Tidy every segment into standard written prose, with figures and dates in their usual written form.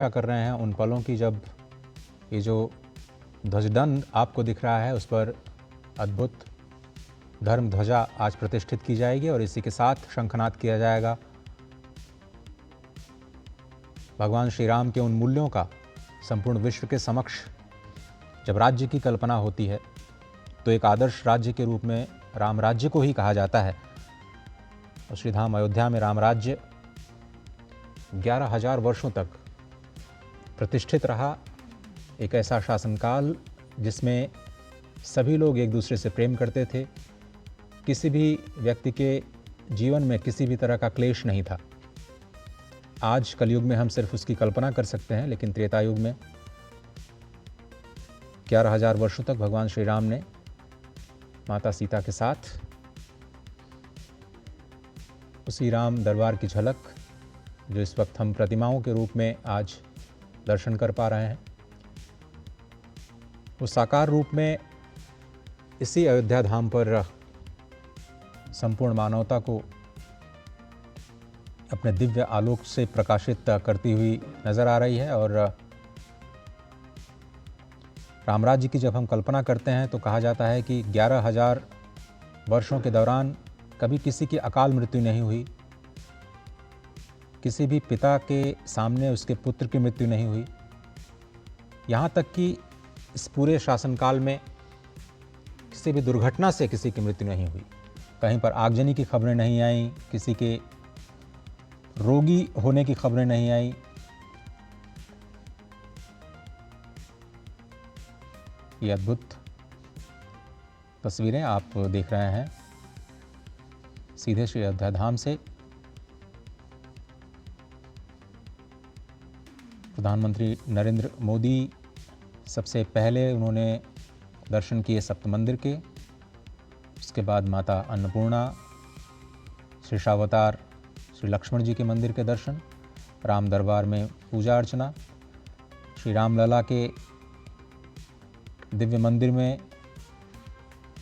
क्या कर रहे हैं उन पलों की जब ये जो ध्वजदंड आपको दिख रहा है उस पर अद्भुत धर्म ध्वजा आज प्रतिष्ठित की जाएगी और इसी के साथ शंखनाद किया जाएगा। भगवान श्री राम के उन मूल्यों का संपूर्ण विश्व के समक्ष जब राज्य की कल्पना होती है तो एक आदर्श राज्य के रूप में राम राज्य को ही कहा जाता है। और श्रीधाम अयोध्या में राम राज्य 11,000 वर्षों तक प्रतिष्ठित रहा। एक ऐसा शासनकाल जिसमें सभी लोग एक दूसरे से प्रेम करते थे, किसी भी व्यक्ति के जीवन में किसी भी तरह का क्लेश नहीं था। आज कलयुग में हम सिर्फ उसकी कल्पना कर सकते हैं, लेकिन त्रेता युग में 11,000 वर्षों तक भगवान श्री राम ने माता सीता के साथ उसी राम दरबार की झलक जो इस वक्त हम प्रतिमाओं के रूप में आज दर्शन कर पा रहे हैं, वो साकार रूप में इसी अयोध्या धाम पर संपूर्ण मानवता को अपने दिव्य आलोक से प्रकाशित करती हुई नजर आ रही है। और राम राज्य की जब हम कल्पना करते हैं तो कहा जाता है कि 11,000 वर्षों के दौरान कभी किसी की अकाल मृत्यु नहीं हुई, किसी भी पिता के सामने उसके पुत्र की मृत्यु नहीं हुई। यहाँ तक कि इस पूरे शासनकाल में किसी भी दुर्घटना से किसी की मृत्यु नहीं हुई। कहीं पर आगजनी की खबरें नहीं आईं, किसी के रोगी होने की खबरें नहीं आईं। ये अद्भुत तस्वीरें आप देख रहे हैं सीधे श्री अयोध्या धाम से। प्रधानमंत्री नरेंद्र मोदी सबसे पहले उन्होंने दर्शन किए सप्त मंदिर के, उसके बाद माता अन्नपूर्णा, शेषावतार श्री लक्ष्मण जी के मंदिर के दर्शन, राम दरबार में पूजा अर्चना, श्री रामलला के दिव्य मंदिर में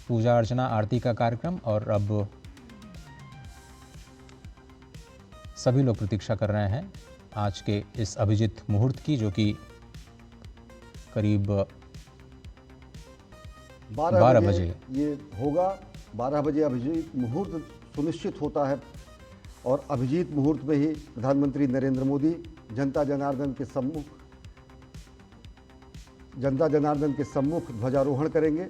पूजा अर्चना आरती का कार्यक्रम। और अब सभी लोग प्रतीक्षा कर रहे हैं आज के इस अभिजीत मुहूर्त की, जो कि करीब 12 बजे ये होगा। 12 बजे अभिजीत मुहूर्त सुनिश्चित होता है और अभिजीत मुहूर्त में ही प्रधानमंत्री नरेंद्र मोदी जनता जनार्दन के सम्मुख ध्वजारोहण करेंगे।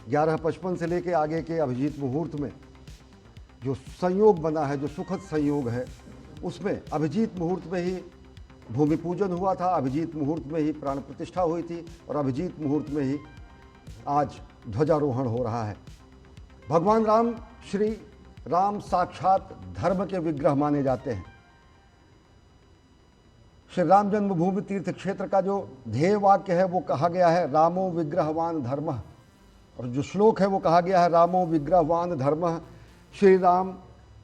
11:55 से लेकर आगे के अभिजीत मुहूर्त में जो संयोग बना है, जो सुखद संयोग है, उसमें अभिजीत मुहूर्त में ही भूमि पूजन हुआ था, अभिजीत मुहूर्त में ही प्राण प्रतिष्ठा हुई थी और अभिजीत मुहूर्त में ही आज ध्वजारोहण हो रहा है। भगवान राम, श्री राम साक्षात धर्म के विग्रह माने जाते हैं। श्री राम जन्मभूमि तीर्थ क्षेत्र का जो ध्येय वाक्य है वो कहा गया है, रामो विग्रहवान धर्मः। और जो श्लोक है वो कहा गया है, रामो विग्रहवान धर्मः। श्री राम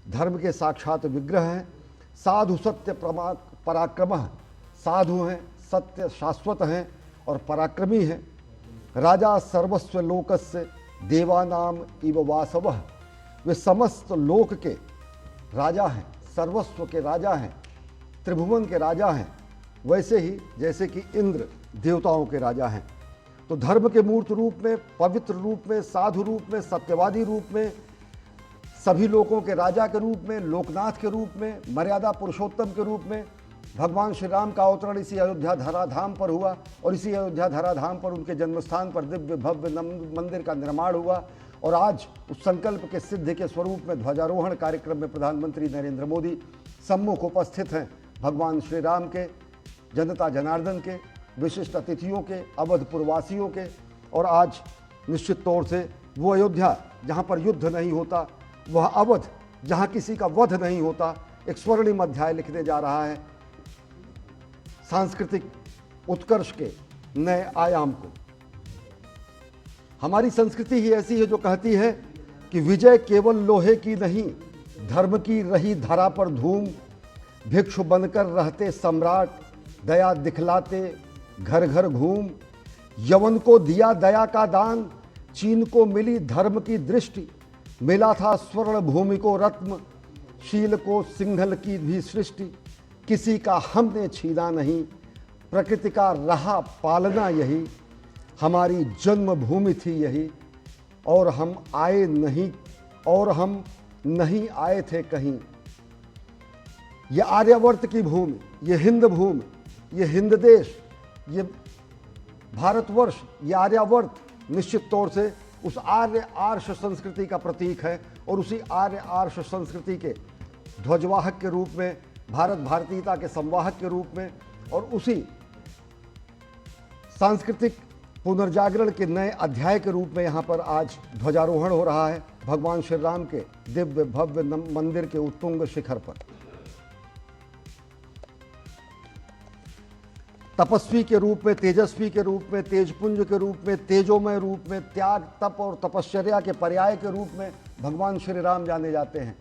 धर्म के साक्षात विग्रह हैं। साधु सत्य पराक्रमः, साधु हैं, सत्य शाश्वत हैं और पराक्रमी हैं। राजा सर्वस्व लोकस्य देवानाम इव वासवः, वे समस्त लोक के राजा हैं, सर्वस्व के राजा हैं, त्रिभुवन के राजा हैं, वैसे ही जैसे कि इंद्र देवताओं के राजा हैं। तो धर्म के मूर्त रूप में, पवित्र रूप में, साधु रूप में, सत्यवादी रूप में, सभी लोगों के राजा के रूप में, लोकनाथ के रूप में, मर्यादा पुरुषोत्तम के रूप में भगवान श्री राम का अवतरण इसी अयोध्या धराधाम पर हुआ और इसी अयोध्या धराधाम पर उनके जन्मस्थान पर दिव्य भव्य मंदिर का निर्माण हुआ। और आज उस संकल्प के सिद्धि के स्वरूप में ध्वजारोहण कार्यक्रम में प्रधानमंत्री नरेंद्र मोदी सम्मुख उपस्थित हैं। भगवान श्री राम के, जनता जनार्दन के, विशिष्ट अतिथियों के, अवधपुरवासियों के। और आज निश्चित तौर से वो अयोध्या जहाँ पर युद्ध नहीं होता, वह अवध जहाँ किसी का वध नहीं होता, एक स्वर्णिम अध्याय लिखने जा रहा है सांस्कृतिक उत्कर्ष के नए आयाम को। हमारी संस्कृति ही ऐसी है जो कहती है कि विजय केवल लोहे की नहीं, धर्म की रही धरा पर धूम। भिक्षु बनकर रहते सम्राट, दया दिखलाते घर घर घूम। यवन को दिया दया का दान, चीन को मिली धर्म की दृष्टि। मिला था स्वर्ण भूमि को रत्न, शील को सिंघल की भी सृष्टि। किसी का हमने छीना नहीं, प्रकृति का रहा पालना यही, हमारी जन्मभूमि थी यही, और हम नहीं आए थे कहीं। ये आर्यावर्त की भूमि, ये हिंद भूमि, ये हिंद देश, ये भारतवर्ष, ये आर्यावर्त निश्चित तौर से उस आर्य आर्ष संस्कृति का प्रतीक है, और उसी आर्य आर्ष संस्कृति के ध्वजवाहक के रूप में, भारत भारतीयता के संवाहक के रूप में, और उसी सांस्कृतिक पुनर्जागरण के नए अध्याय के रूप में यहाँ पर आज ध्वजारोहण हो रहा है भगवान श्री राम के दिव्य भव्य मंदिर के उत्तुंग शिखर पर। तपस्वी के रूप में, तेजस्वी के रूप में, तेजपुंज के रूप में, तेजोमय रूप में, त्याग, तप और तपश्चर्या के पर्याय के रूप में भगवान श्री राम जाने जाते हैं।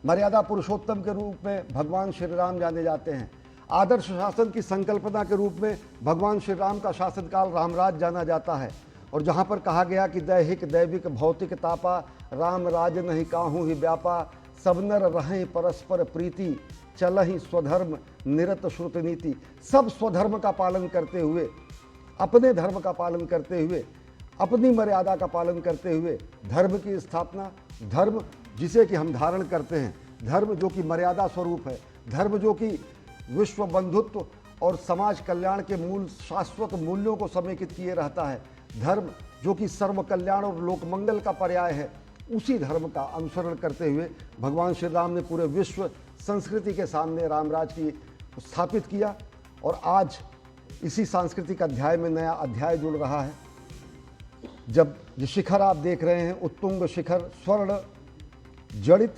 मर्यादा पुरुषोत्तम के रूप में भगवान श्री राम जाने जाते हैं। आदर्श शासन की संकल्पना के रूप में भगवान श्री राम का शासनकाल रामराज जाना जाता है। और जहाँ पर कहा गया कि दैहिक दैविक भौतिक तापा, राम राज नहीं काहू ही व्यापा, सब नर रहें परस्पर प्रीति, चलहि स्वधर्म निरत श्रुत नीति। सब स्वधर्म का पालन करते हुए, अपने धर्म का पालन करते हुए, अपनी मर्यादा का पालन करते हुए धर्म की स्थापना, धर्म जिसे कि हम धारण करते हैं, धर्म जो कि मर्यादा स्वरूप है, धर्म जो कि विश्व बंधुत्व और समाज कल्याण के मूल शाश्वत मूल्यों को समेकित किए रहता है, धर्म जो कि सर्व कल्याण और लोकमंगल का पर्याय है, उसी धर्म का अनुसरण करते हुए भगवान श्री राम ने पूरे विश्व संस्कृति के सामने रामराज की स्थापित किया। और आज इसी सांस्कृतिक अध्याय में नया अध्याय जुड़ रहा है, जब ये शिखर आप देख रहे हैं, उत्तुंग शिखर, स्वर्ण जड़ित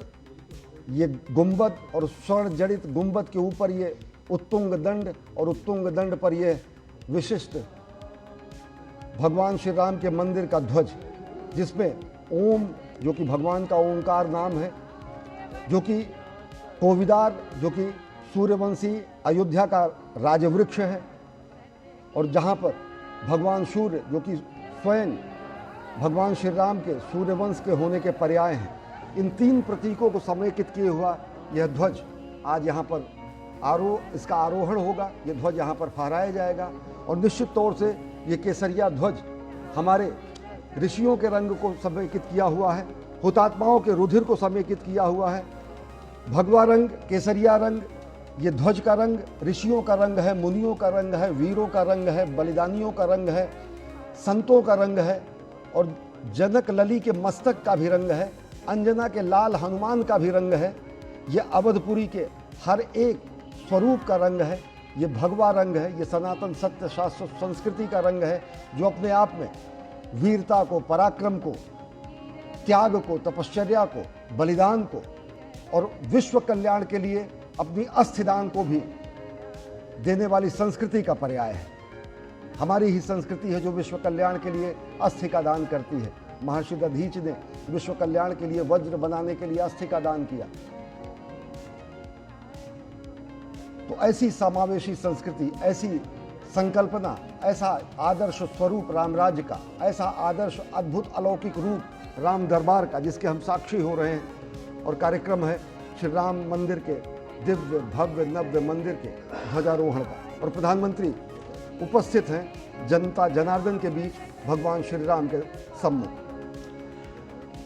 ये गुंबद, और स्वर्ण जड़ित गुंबद के ऊपर ये उत्तुंग दंड, और उत्तुंग दंड पर ये विशिष्ट भगवान श्री राम के मंदिर का ध्वज, जिसमें ओम जो कि भगवान का ओंकार नाम है, जो कि कोविदार जो कि सूर्यवंशी अयोध्या का राजवृक्ष है, और जहाँ पर भगवान सूर्य जो कि स्वयं भगवान श्री राम के सूर्यवंश के होने के पर्याय हैं, इन तीन प्रतीकों को समेकित किए हुआ यह ध्वज आज यहाँ पर इसका आरोहण होगा। यह ध्वज यहाँ पर फहराया जाएगा, और निश्चित तौर से ये केसरिया ध्वज हमारे ऋषियों के रंग को समेकित किया हुआ है, हुतात्माओं के रुधिर को समेकित किया हुआ है। भगवा रंग, केसरिया रंग, ये ध्वज का रंग ऋषियों का रंग है, मुनियों का रंग है, वीरों का रंग है, बलिदानियों का रंग है, संतों का रंग है, और जनक लली के मस्तक का भी रंग है, अंजना के लाल हनुमान का भी रंग है। ये अवधपुरी के हर एक स्वरूप का रंग है, ये भगवा रंग है, ये सनातन सत्य शास्त्र संस्कृति का रंग है, जो अपने आप में वीरता को, पराक्रम को, त्याग को, तपश्चर्या को, बलिदान को और विश्व कल्याण के लिए अपनी अस्थिदान को भी देने वाली संस्कृति का पर्याय है। हमारी ही संस्कृति है जो विश्व कल्याण के लिए अस्थि का दान करती है। महर्षि दधीच ने विश्व कल्याण के लिए वज्र बनाने के लिए अस्थि का दान किया। तो ऐसी समावेशी संस्कृति, ऐसी संकल्पना, ऐसा आदर्श स्वरूप रामराज्य का, ऐसा आदर्श अद्भुत अलौकिक रूप राम दरबार का, जिसके हम साक्षी हो रहे हैं। और कार्यक्रम है श्री राम मंदिर के दिव्य भव्य नव्य मंदिर के ध्वजारोहण का, और प्रधानमंत्री उपस्थित हैं जनता जनार्दन के बीच भगवान श्री राम के सम्मुख।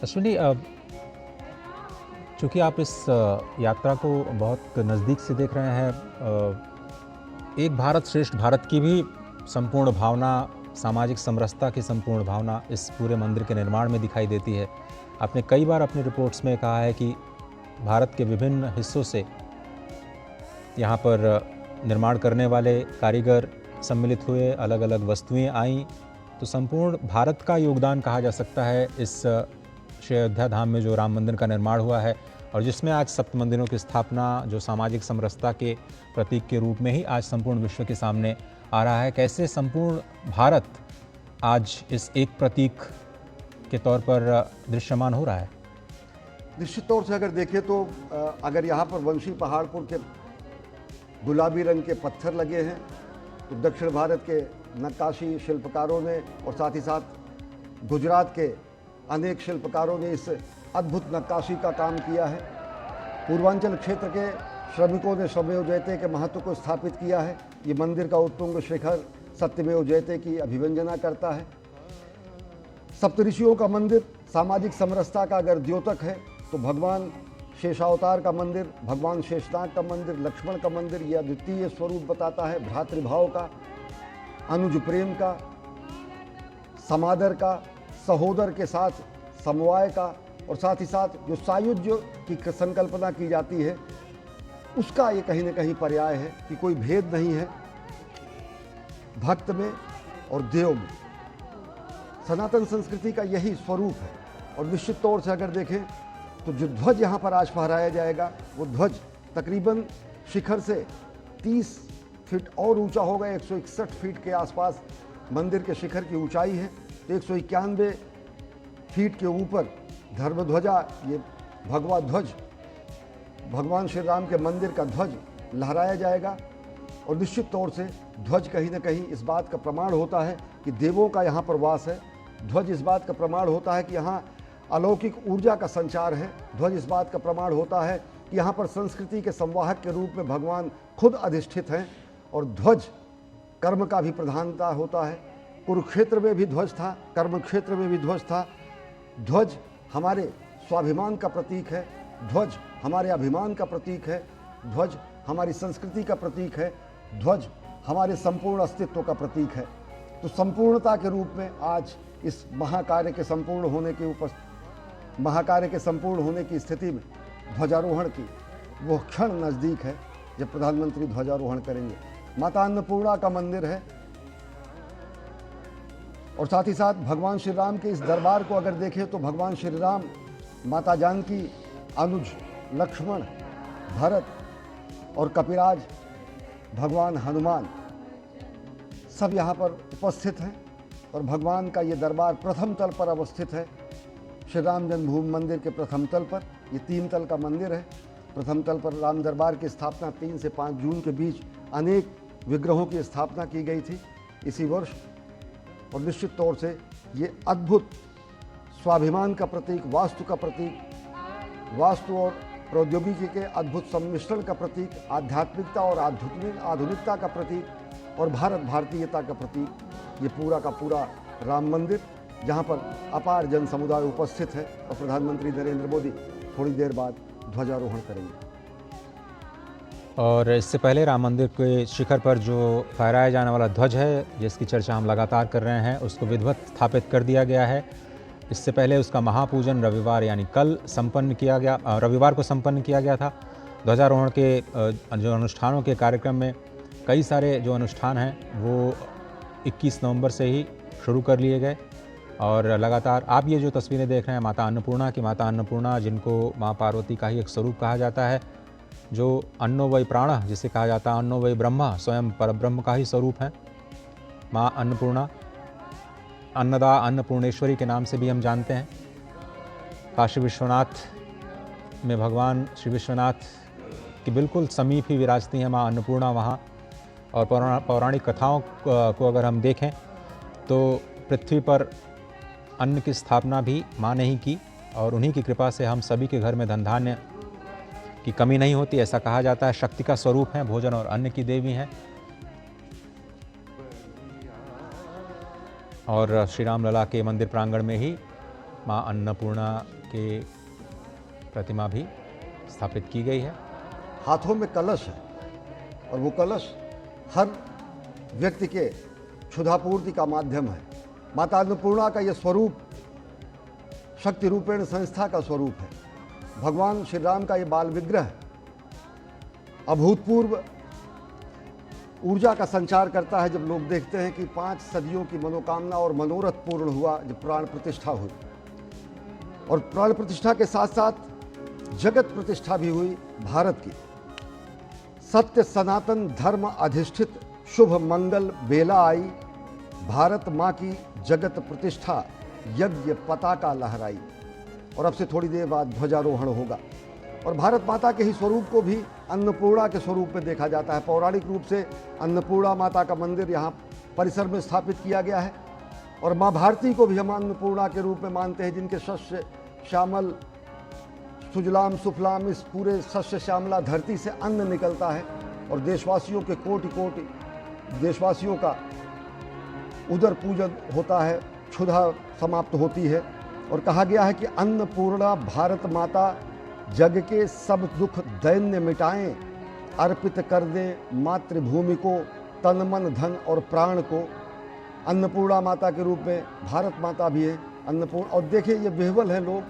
अश्विनी, चूँकि आप इस यात्रा को बहुत नज़दीक से देख रहे हैं, एक भारत श्रेष्ठ भारत की भी संपूर्ण भावना, सामाजिक समरसता की संपूर्ण भावना इस पूरे मंदिर के निर्माण में दिखाई देती है। आपने कई बार अपनी रिपोर्ट्स में कहा है कि भारत के विभिन्न हिस्सों से यहाँ पर निर्माण करने वाले कारीगर सम्मिलित हुए, अलग अलग वस्तुएं आईं, तो संपूर्ण भारत का योगदान कहा जा सकता है इस श्री अयोध्या धाम में जो राम मंदिर का निर्माण हुआ है, और जिसमें आज सप्त मंदिरों की स्थापना जो सामाजिक समरसता के प्रतीक के रूप में ही आज संपूर्ण विश्व के सामने आ रहा है। कैसे संपूर्ण भारत आज इस एक प्रतीक के तौर पर दृश्यमान हो रहा है? निश्चित तौर से अगर देखें तो अगर यहाँ पर वंशी पहाड़पुर के गुलाबी रंग के पत्थर लगे हैं, तो दक्षिण भारत के नक्काशी शिल्पकारों ने और साथ ही साथ गुजरात के अनेक शिल्पकारों ने इस अद्भुत नक्काशी का काम किया है। पूर्वांचल क्षेत्र के श्रमिकों ने श्रमेव जयते के महत्व को स्थापित किया है। ये मंदिर का उत्तुंग शिखर सत्यमेव जयते की अभिव्यंजना करता है। सप्तऋषियों का मंदिर सामाजिक समरसता का अगर द्योतक है तो भगवान शेषावतार का मंदिर, भगवान शेषनाग का मंदिर, लक्ष्मण का मंदिर यह अद्वितीय स्वरूप बताता है भ्रातृभाव का, अनुज प्रेम का, समादर का, सहोदर के साथ समवाय का, और साथ ही साथ जो सायुज्य की संकल्पना की जाती है उसका ये कहीं न कहीं पर्याय है कि कोई भेद नहीं है भक्त में और देव में। सनातन संस्कृति का यही स्वरूप है। और निश्चित तौर से अगर देखें तो जो ध्वज यहाँ पर आज फहराया जाएगा वो ध्वज तकरीबन शिखर से 30 फीट और ऊंचा होगा। 161 फीट के आसपास मंदिर के शिखर की ऊंचाई है। 191 फीट के ऊपर धर्मध्वजा, ये भगवा ध्वज, भगवान श्री राम के मंदिर का ध्वज लहराया जाएगा। और निश्चित तौर से ध्वज कहीं न कहीं इस बात का प्रमाण होता है कि देवों का यहाँ पर वास है। ध्वज इस बात का प्रमाण होता है कि यहाँ अलौकिक ऊर्जा का संचार है। ध्वज इस बात का प्रमाण होता है कि यहाँ पर संस्कृति के संवाहक के रूप में भगवान खुद अधिष्ठित हैं। और ध्वज कर्म का भी प्रधानता होता है। कुरुक्षेत्र में भी ध्वज था, कर्म क्षेत्र में भी ध्वज था। ध्वज हमारे स्वाभिमान का प्रतीक है, ध्वज हमारे अभिमान का प्रतीक है, ध्वज हमारी संस्कृति का प्रतीक है, ध्वज हमारे संपूर्ण अस्तित्व का प्रतीक है। तो संपूर्णता के रूप में आज इस महाकार्य के संपूर्ण होने की स्थिति में ध्वजारोहण की वो क्षण नज़दीक है जब प्रधानमंत्री ध्वजारोहण करेंगे। माता अन्नपूर्णा का मंदिर है और साथ ही साथ भगवान श्री राम के इस दरबार को अगर देखें तो भगवान श्री राम, माता जानकी, अनुज, लक्ष्मण, भरत और कपिराज, भगवान हनुमान सब यहाँ पर उपस्थित हैं। और भगवान का ये दरबार प्रथम तल पर अवस्थित है। श्री राम जन्मभूमि मंदिर के प्रथम तल पर, ये 3 तल का मंदिर है। प्रथम तल पर राम दरबार की स्थापना 3 से 5 जून के बीच अनेक विग्रहों की स्थापना की गई थी इसी वर्ष। और निश्चित तौर से ये अद्भुत स्वाभिमान का प्रतीक, वास्तु का प्रतीक, वास्तु और प्रौद्योगिकी के अद्भुत सम्मिश्रण का प्रतीक, आध्यात्मिकता और आधुनिकता का प्रतीक और भारत भारतीयता का प्रतीक, ये पूरा का पूरा राम मंदिर जहाँ पर अपार जन समुदाय उपस्थित है। और प्रधानमंत्री नरेंद्र मोदी थोड़ी देर बाद ध्वजारोहण करेंगे। और इससे पहले राम मंदिर के शिखर पर जो फहराया जाने वाला ध्वज है, जिसकी चर्चा हम लगातार कर रहे हैं, उसको विधिवत स्थापित कर दिया गया है। इससे पहले उसका महापूजन रविवार यानी कल रविवार को संपन्न किया गया था। ध्वजारोहण के जो अनुष्ठानों के कार्यक्रम में कई सारे जो अनुष्ठान हैं वो 21 नवंबर से ही शुरू कर लिए गए। और लगातार आप ये जो तस्वीरें देख रहे हैं माता अन्नपूर्णा की, माता अन्नपूर्णा जिनको माँ पार्वती का ही एक स्वरूप कहा जाता है, जो अन्नो वै प्राणः जिसे कहा जाता है अन्नो वै ब्रह्म, स्वयं परब्रह्म का ही स्वरूप है माँ अन्नपूर्णा। अन्नदा, अन्नपूर्णेश्वरी के नाम से भी हम जानते हैं। काशी विश्वनाथ में भगवान श्री विश्वनाथ की बिल्कुल समीप ही विराजती है माँ अन्नपूर्णा वहाँ। और पौराणिक कथाओं को अगर हम देखें तो पृथ्वी पर अन्न की स्थापना भी माँ ने ही की और उन्हीं की कृपा से हम सभी के घर में धन धान्य की कमी नहीं होती, ऐसा कहा जाता है। शक्ति का स्वरूप है, भोजन और अन्न की देवी हैं। और श्री राम लला के मंदिर प्रांगण में ही माँ अन्नपूर्णा के प्रतिमा भी स्थापित की गई है। हाथों में कलश है और वो कलश हर व्यक्ति के क्षुधापूर्ति का माध्यम है। माता अन्नपूर्णा का ये स्वरूप शक्ति रूपेण संस्था का स्वरूप है। भगवान श्री राम का ये बाल विग्रह अभूतपूर्व ऊर्जा का संचार करता है। जब लोग देखते हैं कि 5 सदियों की मनोकामना और मनोरथ पूर्ण हुआ, जब प्राण प्रतिष्ठा हुई और प्राण प्रतिष्ठा के साथ साथ जगत प्रतिष्ठा भी हुई भारत की। सत्य सनातन धर्म अधिष्ठित शुभ मंगल बेला आई, भारत माँ की जगत प्रतिष्ठा यज्ञ पताका लहराई। और अब से थोड़ी देर बाद ध्वजारोहण होगा और भारत माता के ही स्वरूप को भी अन्नपूर्णा के स्वरूप में देखा जाता है। पौराणिक रूप से अन्नपूर्णा माता का मंदिर यहाँ परिसर में स्थापित किया गया है और माँ भारती को भी हम अन्नपूर्णा के रूप में मानते हैं, जिनके शस्य श्यामल सुजलाम सुफलाम, इस पूरे सस्य श्यामला धरती से अन्न निकलता है और देशवासियों के कोटि कोटि देशवासियों का उदर पूजन होता है, क्षुधा समाप्त होती है। और कहा गया है कि अन्नपूर्णा भारत माता जग के सब दुख दैन्य मिटाएं, अर्पित कर दे मातृभूमि को तन मन धन और प्राण को। अन्नपूर्णा माता के रूप में भारत माता भी है अन्नपूर्ण। और देखिए ये विह्वल हैं लोग,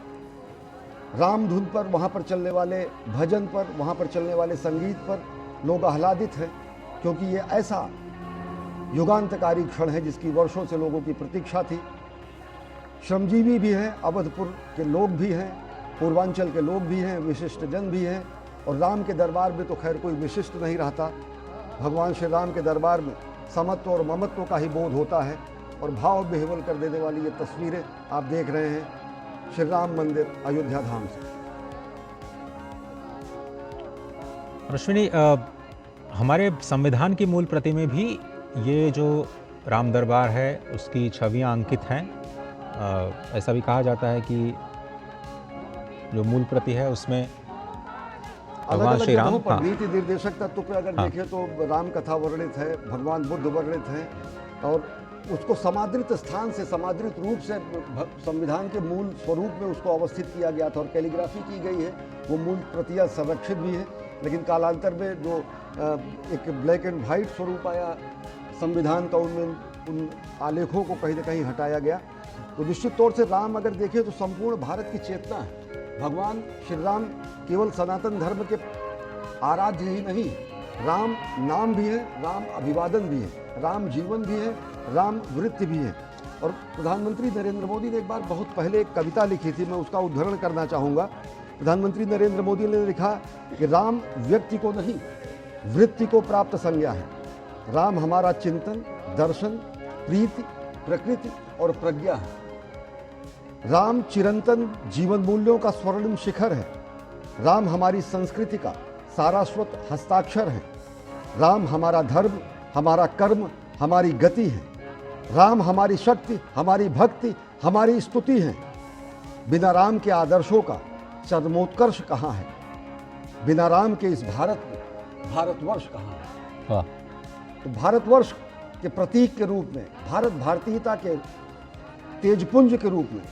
राम धुन पर, वहाँ पर चलने वाले भजन पर, वहाँ पर चलने वाले संगीत पर लोग आह्लादित हैं, क्योंकि ये ऐसा युगांतकारी क्षण है जिसकी वर्षों से लोगों की प्रतीक्षा थी। श्रमजीवी भी हैं, अवधपुर के लोग भी हैं, पूर्वांचल के लोग भी हैं, विशिष्ट जन भी हैं। और राम के दरबार में तो खैर कोई विशिष्ट नहीं रहता। भगवान श्री राम के दरबार में समत्व और ममत्व का ही बोध होता है। और भाव विह्वल कर देने वाली ये तस्वीरें आप देख रहे हैं श्री राम मंदिर अयोध्या धाम से। अश्विनी, हमारे संविधान की मूल प्रति में भी ये जो राम दरबार है उसकी छवियां अंकित हैं। ऐसा भी कहा जाता है कि जो मूल प्रति है उसमें भगवान श्री राम, पर नीति निर्देशक तत्व पे अगर देखें तो राम कथा वर्णित है, भगवान बुद्ध वर्णित है, और उसको समादृत स्थान से, समादृत रूप से संविधान के मूल स्वरूप में उसको अवस्थित किया गया था और कैलीग्राफी की गई है। वो मूल प्रतियां संरक्षित भी है, लेकिन कालांतर में जो एक ब्लैक एंड वाइट स्वरूप आया संविधान का, उनमें उन आलेखों को कहीं ना कहीं हटाया गया। तो निश्चित तौर से राम अगर देखें तो संपूर्ण भारत की चेतना है। भगवान श्री राम केवल सनातन धर्म के आराध्य ही नहीं, राम नाम भी है, राम अभिवादन भी है, राम जीवन भी है, राम वृत्ति भी है। और प्रधानमंत्री नरेंद्र मोदी ने एक बार बहुत पहले एक कविता लिखी थी, मैं उसका उद्धरण करना चाहूँगा। प्रधानमंत्री नरेंद्र मोदी ने लिखा कि राम व्यक्ति को नहीं, वृत्ति को प्राप्त संज्ञा है। राम हमारा चिंतन, दर्शन, प्रीति, प्रकृति और प्रज्ञा है। राम चिरंतन जीवन मूल्यों का स्वर्णिम शिखर है। राम हमारी संस्कृति का सारस्वत हस्ताक्षर है। राम हमारा धर्म, हमारा कर्म, हमारी गति है। राम हमारी शक्ति, हमारी भक्ति, हमारी स्तुति है। बिना राम के आदर्शों का चरमोत्कर्ष कहाँ है? बिना राम के इस भारत में भारतवर्ष कहाँ है? वाह। तो भारतवर्ष के प्रतीक के रूप में, भारत भारतीयता के तेजपुंज के रूप में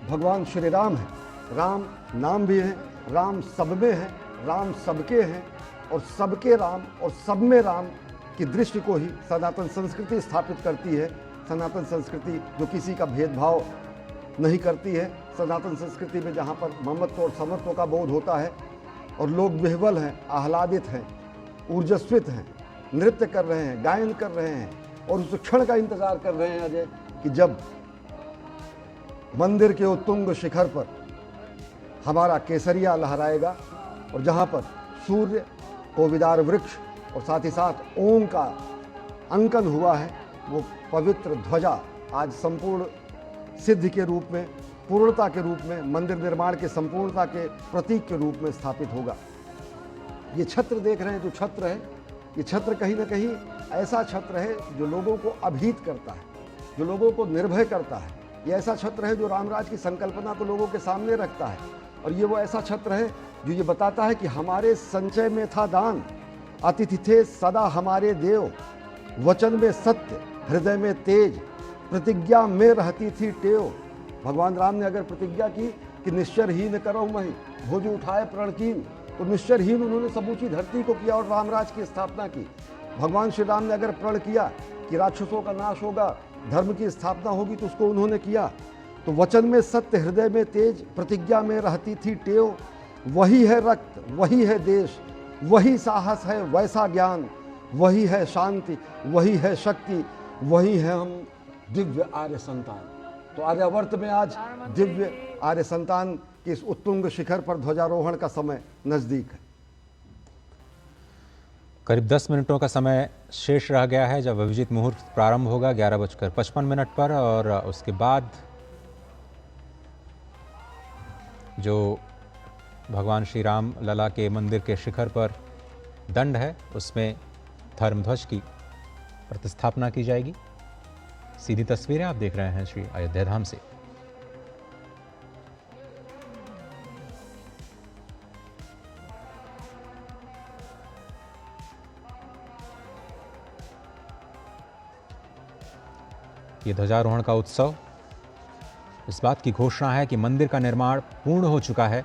भगवान श्री राम है। राम नाम भी है, राम सब में है, राम सबके हैं, और सबके राम और सब में राम की दृष्टि को ही सनातन संस्कृति स्थापित करती है। सनातन संस्कृति जो किसी का भेदभाव नहीं करती है, सनातन संस्कृति में जहाँ पर ममत्व और समत्व का बोध होता है और लोग विह्वल हैं, आह्लादित हैं, ऊर्जस्वित हैं, नृत्य कर रहे हैं, गायन कर रहे हैं, और उस क्षण का इंतजार कर रहे हैं अजय कि जब मंदिर के उत्तुंग शिखर पर हमारा केसरिया लहराएगा और जहाँ पर सूर्य, कोविदार वृक्ष और साथ ही साथ ओम का अंकन हुआ है, वो पवित्र ध्वजा आज संपूर्ण सिद्धि के रूप में, पूर्णता के रूप में, मंदिर निर्माण के संपूर्णता के प्रतीक के रूप में स्थापित होगा। ये छत्र देख रहे हैं, जो छत्र है, ये छत्र कहीं ना कहीं ऐसा छत्र है जो लोगों को अभीत करता है, जो लोगों को निर्भय करता है। ये ऐसा छत्र है जो रामराज की संकल्पना को लोगों के सामने रखता है। और ये वो ऐसा छत्र है जो ये बताता है कि हमारे संचय में था दान, अतिथि थे सदा हमारे देव, वचन में सत्य, हृदय में तेज, प्रतिज्ञा में रहती थी टेव। भगवान राम ने अगर प्रतिज्ञा की कि निश्चरहीन करो मही, भुज उठाए प्रणकीन, तो निश्चरहीन उन्होंने समूची धरती को किया और रामराज की स्थापना की। भगवान श्री राम ने अगर प्रण किया कि राक्षसों का नाश होगा, धर्म की स्थापना होगी, तो उसको उन्होंने किया। तो वचन में सत्य, हृदय में तेज, प्रतिज्ञा में रहती थी टेव। वही है रक्त, वही है देश, वही साहस है, वैसा ज्ञान, वही है शांति, वही है शक्ति, वही है हम दिव्य आर्य संतान। तो आर्यावर्त में आज दिव्य आर्य संतान के इस उत्तुंग शिखर पर ध्वजारोहण का समय नजदीक है। करीब 10 मिनटों का समय शेष रह गया है जब अभिजीत मुहूर्त प्रारंभ होगा 11:55 पर, और उसके बाद जो भगवान श्री राम लला के मंदिर के शिखर पर दंड है उसमें धर्मध्वज की प्रतिस्थापना की जाएगी। सीधी तस्वीरें आप देख रहे हैं श्री अयोध्या धाम से। ये ध्वजारोहण का उत्सव इस बात की घोषणा है कि मंदिर का निर्माण पूर्ण हो चुका है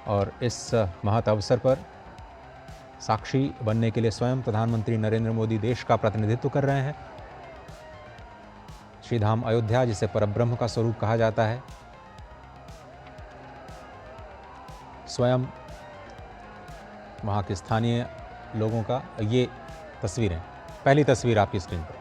और इस महत अवसर पर साक्षी बनने के लिए स्वयं प्रधानमंत्री नरेंद्र मोदी देश का प्रतिनिधित्व कर रहे हैं। श्री धाम अयोध्या, जिसे परब्रह्म का स्वरूप कहा जाता है, स्वयं वहाँ के स्थानीय लोगों का ये तस्वीरें, पहली तस्वीर आपकी स्क्रीन पर।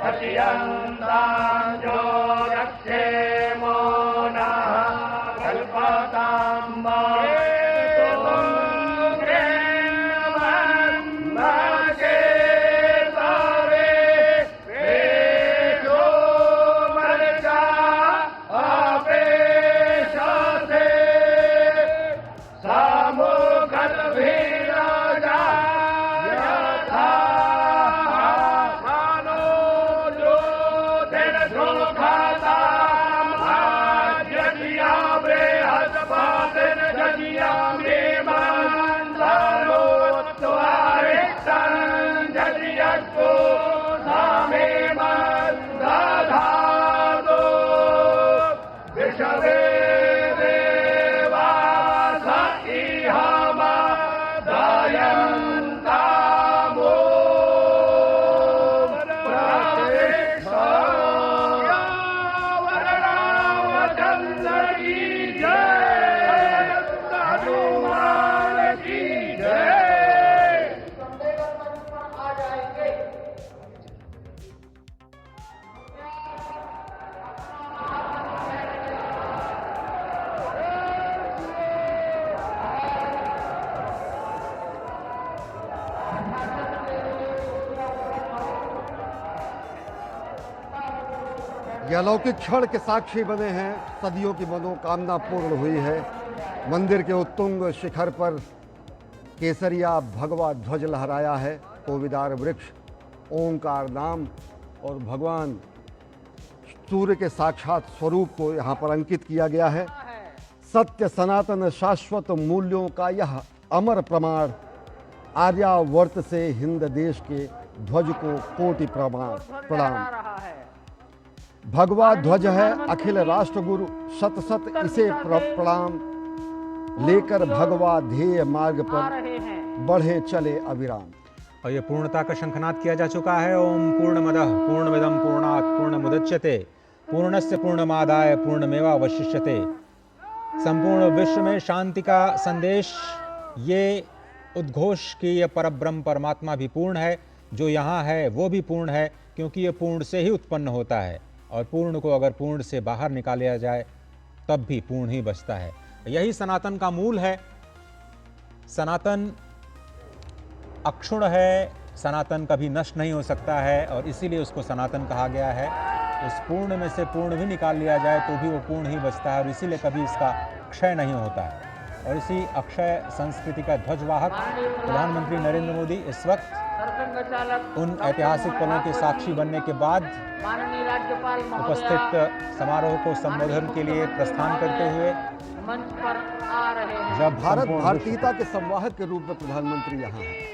पश्यन्ताञ्जो रक्षेमो नः कल्पतां ये अलौकिक क्षण के साक्षी बने हैं। सदियों की मनोकामना पूर्ण हुई है। मंदिर के उत्तुंग शिखर पर केसरिया भगवा ध्वज लहराया है। कोविदार वृक्ष, ओंकार नाम और भगवान सूर्य के साक्षात स्वरूप को यहाँ पर अंकित किया गया है। सत्य सनातन शाश्वत मूल्यों का यह अमर प्रमाण आर्यावर्त से हिंद देश के ध्वज को कोटि प्रणाम। भगवा ध्वज है अखिल राष्ट्र गुरु, शत शत इसे प्रणाम। लेकर भगवा ध्येय मार्ग पर बढ़े चले अविराम। और ये पूर्णता का शंखनाद किया जा चुका है। ओम पूर्णमदः पूर्णमिदं पूर्णात् पूर्णमुदच्यते पूर्णस्य पूर्णमादाय पूर्णमेवावशिष्यते। संपूर्ण विश्व में शांति का संदेश ये उद्घोष कि ये परब्रह्म परमात्मा भी पूर्ण है, जो यहाँ है वो भी पूर्ण है, क्योंकि ये पूर्ण से ही उत्पन्न होता है और पूर्ण को अगर पूर्ण से बाहर निकाला जाए तब भी पूर्ण ही बचता है। यही सनातन का मूल है। सनातन अक्षुण है, सनातन कभी नष्ट नहीं हो सकता है और इसीलिए उसको सनातन कहा गया है। उस पूर्ण में से पूर्ण भी निकाल लिया जाए तो भी वो पूर्ण ही बचता है और इसीलिए कभी इसका क्षय नहीं होता है। और इसी अक्षय संस्कृति का ध्वजवाहक प्रधानमंत्री नरेंद्र मोदी इस वक्त उन ऐतिहासिक पलों के साक्षी बनने के बाद उपस्थित समारोह को संबोधन के लिए प्रस्थान करते हुए मंच पर आ रहे हैं। जब भारत भारतीयता के संवाहक के रूप में प्रधानमंत्री यहाँ हैं।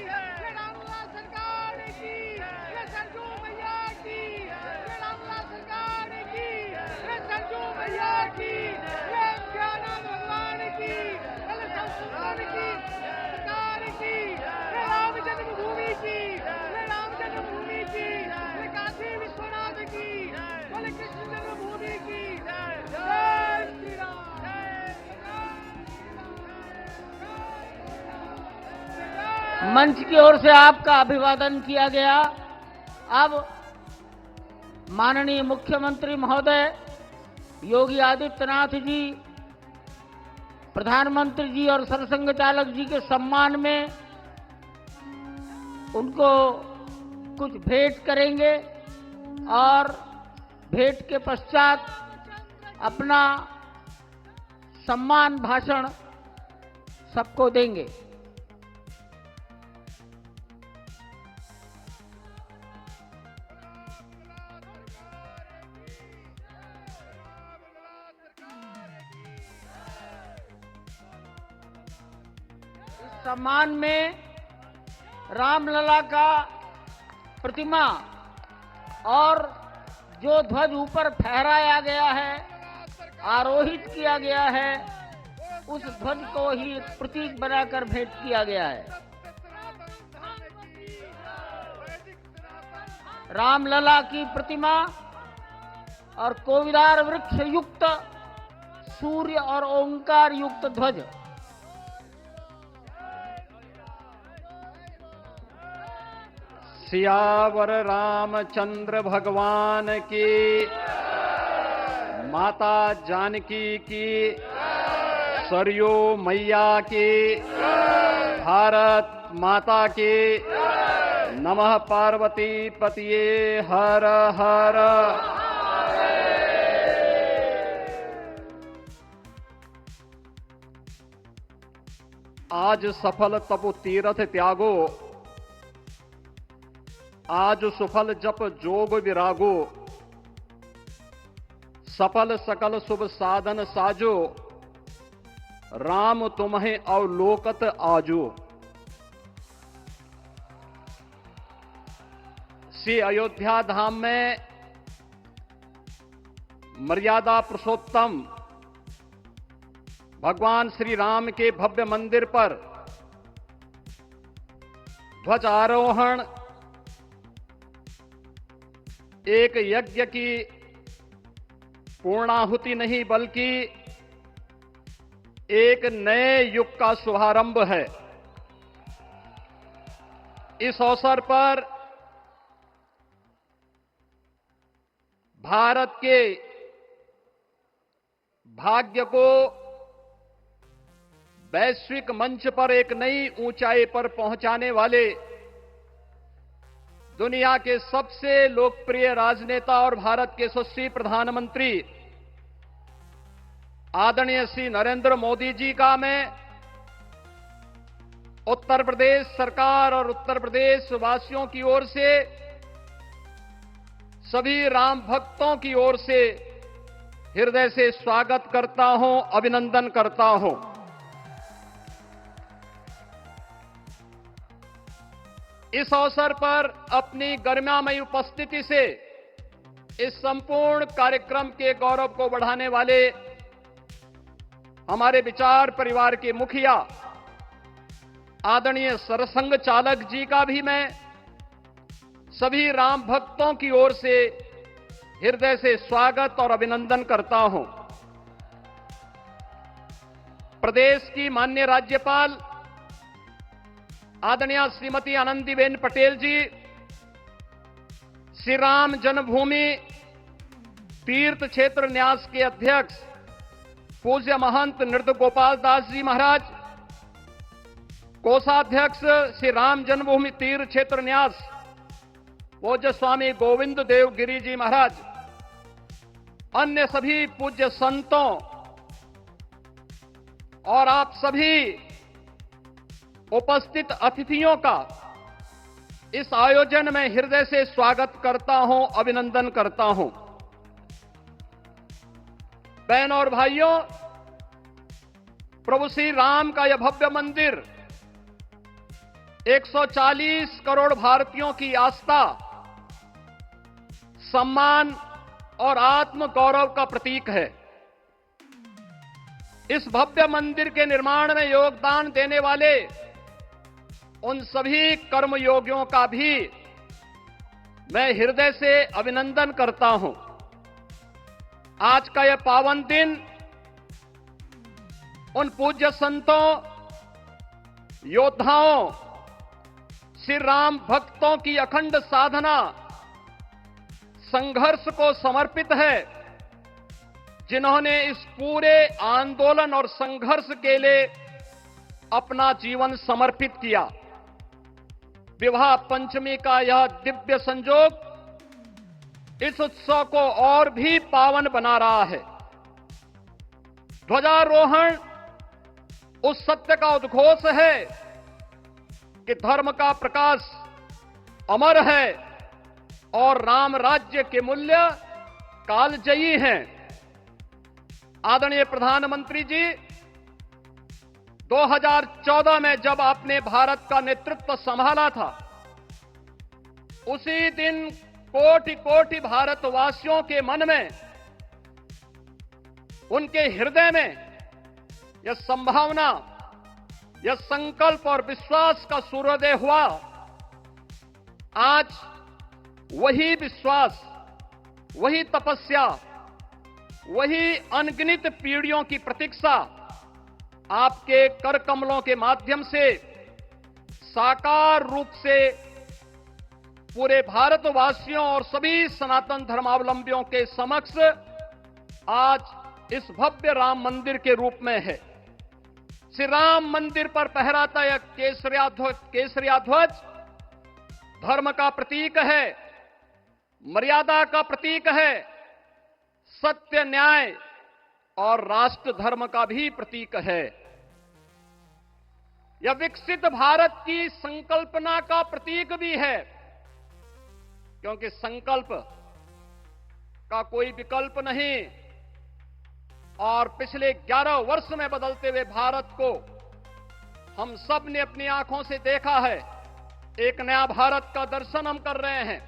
मंच की ओर से आपका अभिवादन किया गया। अब माननीय मुख्यमंत्री महोदय योगी आदित्यनाथ जी, प्रधानमंत्री जी और सरसंघ चालक जी के सम्मान में उनको कुछ भेंट करेंगे और भेंट के पश्चात अपना सम्मान भाषण सबको देंगे। सम्मान में रामलला का प्रतिमा और जो ध्वज ऊपर फहराया गया है, आरोहित किया गया है, उस ध्वज को ही प्रतीक बनाकर भेंट किया गया है। रामलला की प्रतिमा और कोविदार वृक्ष युक्त सूर्य और ओंकार युक्त ध्वज सियावर रामचंद्र भगवान की, माता जानकी की, सरयू मैया की, भारत माता की, नमः पार्वती पतिये हर हर। आज सफल तपु तीरथ त्यागो, आज सुफल जप जोग विरागो, सफल सकल शुभ साधन साजो, राम तुम्हें अवलोकत आजो। श्री अयोध्या धाम में मर्यादा पुरुषोत्तम भगवान श्री राम के भव्य मंदिर पर ध्वजारोहण एक यज्ञ की पूर्णाहुति नहीं बल्कि एक नए युग का शुभारंभ है। इस अवसर पर भारत के भाग्य को वैश्विक मंच पर एक नई ऊंचाई पर पहुंचाने वाले दुनिया के सबसे लोकप्रिय राजनेता और भारत के यशस्वी प्रधानमंत्री आदरणीय श्री नरेंद्र मोदी जी का मैं उत्तर प्रदेश सरकार और उत्तर प्रदेश वासियों की ओर से, सभी राम भक्तों की ओर से हृदय से स्वागत करता हूं, अभिनंदन करता हूं। इस अवसर पर अपनी गरिमामयी उपस्थिति से इस संपूर्ण कार्यक्रम के गौरव को बढ़ाने वाले हमारे विचार परिवार के मुखिया आदरणीय सरसंघ चालक जी का भी मैं सभी राम भक्तों की ओर से हृदय से स्वागत और अभिनंदन करता हूं। प्रदेश की माननीय राज्यपाल आदरणीय श्रीमती आनंदीबेन पटेल जी, श्री राम जन्मभूमि तीर्थ क्षेत्र न्यास के अध्यक्ष पूज्य महंत नृत्य गोपाल दास जी महाराज, कोषाध्यक्ष श्री राम जन्मभूमि तीर्थ क्षेत्र न्यास पूज्य स्वामी गोविंद देव गिरी जी महाराज, अन्य सभी पूज्य संतों और आप सभी उपस्थित अतिथियों का इस आयोजन में हृदय से स्वागत करता हूं, अभिनंदन करता हूं। बहनों और भाइयों, प्रभु श्री राम का यह भव्य मंदिर 140 करोड़ भारतीयों की आस्था, सम्मान और आत्म गौरव का प्रतीक है। इस भव्य मंदिर के निर्माण में योगदान देने वाले उन सभी कर्मयोगियों का भी मैं हृदय से अभिनंदन करता हूं। आज का यह पावन दिन उन पूज्य संतों, योद्धाओं, श्री राम भक्तों की अखंड साधना, संघर्ष को समर्पित है, जिन्होंने इस पूरे आंदोलन और संघर्ष के लिए अपना जीवन समर्पित किया। विवाह पंचमी का यह दिव्य संयोग इस उत्सव को और भी पावन बना रहा है। ध्वजारोहण उस सत्य का उद्घोष है कि धर्म का प्रकाश अमर है और राम राज्य के मूल्य कालजयी हैं। आदरणीय प्रधानमंत्री जी, 2014 में जब आपने भारत का नेतृत्व संभाला था, उसी दिन कोटि कोटि भारतवासियों के मन में, उनके हृदय में यह संभावना, यह संकल्प और विश्वास का सूर्योदय हुआ। आज वही विश्वास, वही तपस्या, वही अनगिनत पीढ़ियों की प्रतीक्षा आपके कर कमलों के माध्यम से साकार रूप से पूरे भारतवासियों और सभी सनातन धर्मावलंबियों के समक्ष आज इस भव्य राम मंदिर के रूप में है। श्री राम मंदिर पर फहराता यह केसरिया ध्वज धर्म का प्रतीक है, मर्यादा का प्रतीक है, सत्य न्याय और राष्ट्र धर्म का भी प्रतीक है। यह विकसित भारत की संकल्पना का प्रतीक भी है, क्योंकि संकल्प का कोई विकल्प नहीं। और पिछले 11 वर्ष में बदलते हुए भारत को हम सब ने अपनी आंखों से देखा है। एक नया भारत का दर्शन हम कर रहे हैं,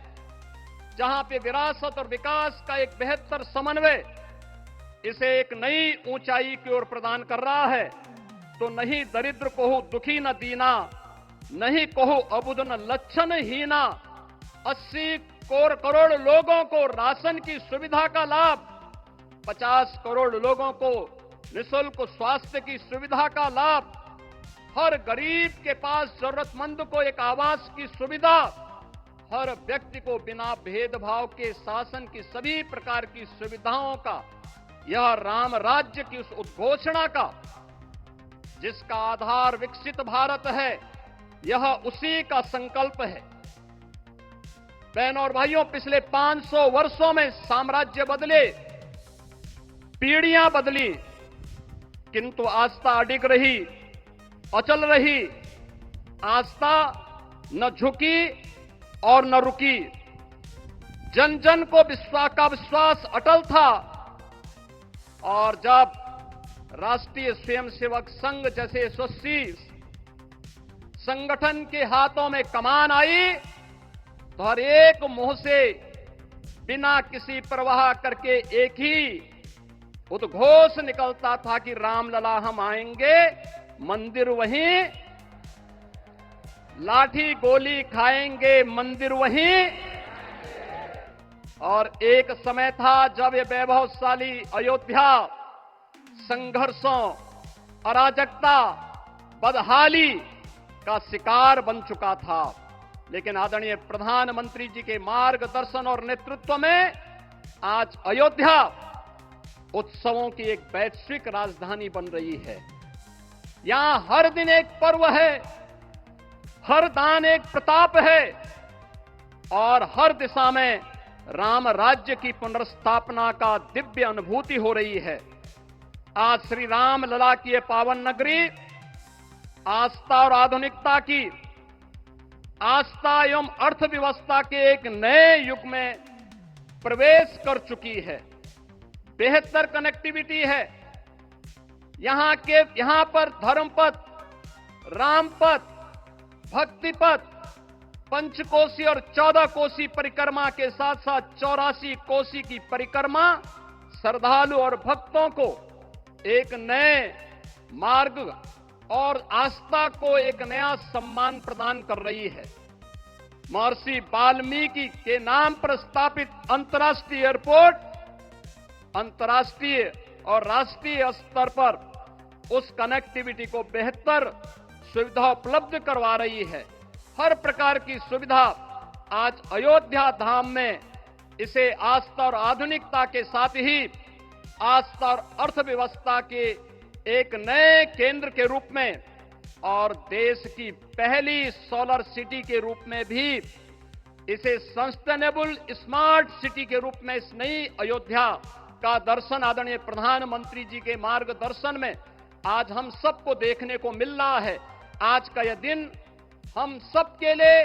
जहां पे विरासत और विकास का एक बेहतर समन्वय इसे एक नई ऊंचाई की ओर प्रदान कर रहा है। तो नहीं दरिद्र को दुखी न दीना, नहीं कहो अबुद न लक्षण हीना। 80 करोड़ लोगों को राशन की सुविधा का लाभ, 50 करोड़ लोगों को निःशुल्क स्वास्थ्य की सुविधा का लाभ, हर गरीब के पास जरूरतमंद को एक आवास की सुविधा, हर व्यक्ति को बिना भेदभाव के शासन की सभी प्रकार की सुविधाओं का, यह राम राज्य की उस उद्घोषणा का जिसका आधार विकसित भारत है, यह उसी का संकल्प है। बहनों और भाइयों, पिछले 500 वर्षों में साम्राज्य बदले, पीढ़ियां बदली, किंतु आस्था अडिग रही, अचल रही। आस्था न झुकी और न रुकी। जन जन को विश्वास अटल था। और जब राष्ट्रीय स्वयंसेवक संघ जैसे यशस्वी संगठन के हाथों में कमान आई, तो हर एक मुंह से बिना किसी परवाह करके एक ही उद्घोष निकलता था कि रामलला हम आएंगे, मंदिर वहीं, लाठी गोली खाएंगे, मंदिर वहीं। और एक समय था जब ये वैभवशाली अयोध्या संघर्षों, अराजकता, बदहाली का शिकार बन चुका था। लेकिन आदरणीय प्रधानमंत्री जी के मार्गदर्शन और नेतृत्व में आज अयोध्या उत्सवों की एक वैश्विक राजधानी बन रही है। यहां हर दिन एक पर्व है, हर दान एक प्रताप है, और हर दिशा में राम राज्य की पुनर्स्थापना का दिव्य अनुभूति हो रही है। आज श्री राम लला की यह पावन नगरी आस्था और आधुनिकता की, आस्था एवं अर्थव्यवस्था के एक नए युग में प्रवेश कर चुकी है। बेहतर कनेक्टिविटी है। यहां पर धर्मपथ, रामपथ, भक्तिपथ, पंचकोसी और 14 कोसी परिक्रमा के साथ साथ 84 कोसी की परिक्रमा श्रद्धालु और भक्तों को एक नए मार्ग और आस्था को एक नया सम्मान प्रदान कर रही है। महर्षि वाल्मीकि के नाम पर स्थापित अंतर्राष्ट्रीय एयरपोर्ट अंतर्राष्ट्रीय और राष्ट्रीय स्तर पर उस कनेक्टिविटी को बेहतर सुविधा उपलब्ध करवा रही है। हर प्रकार की सुविधा आज अयोध्या धाम में इसे आस्था और आधुनिकता के साथ ही आस्था और अर्थव्यवस्था के एक नए केंद्र के रूप में और देश की पहली सोलर सिटी के रूप में भी इसे सस्टेनेबल स्मार्ट सिटी के रूप में इस नई अयोध्या का दर्शन आदरणीय प्रधानमंत्री जी के मार्गदर्शन में आज हम सबको देखने को मिल रहा है। आज का यह दिन हम सबके लिए,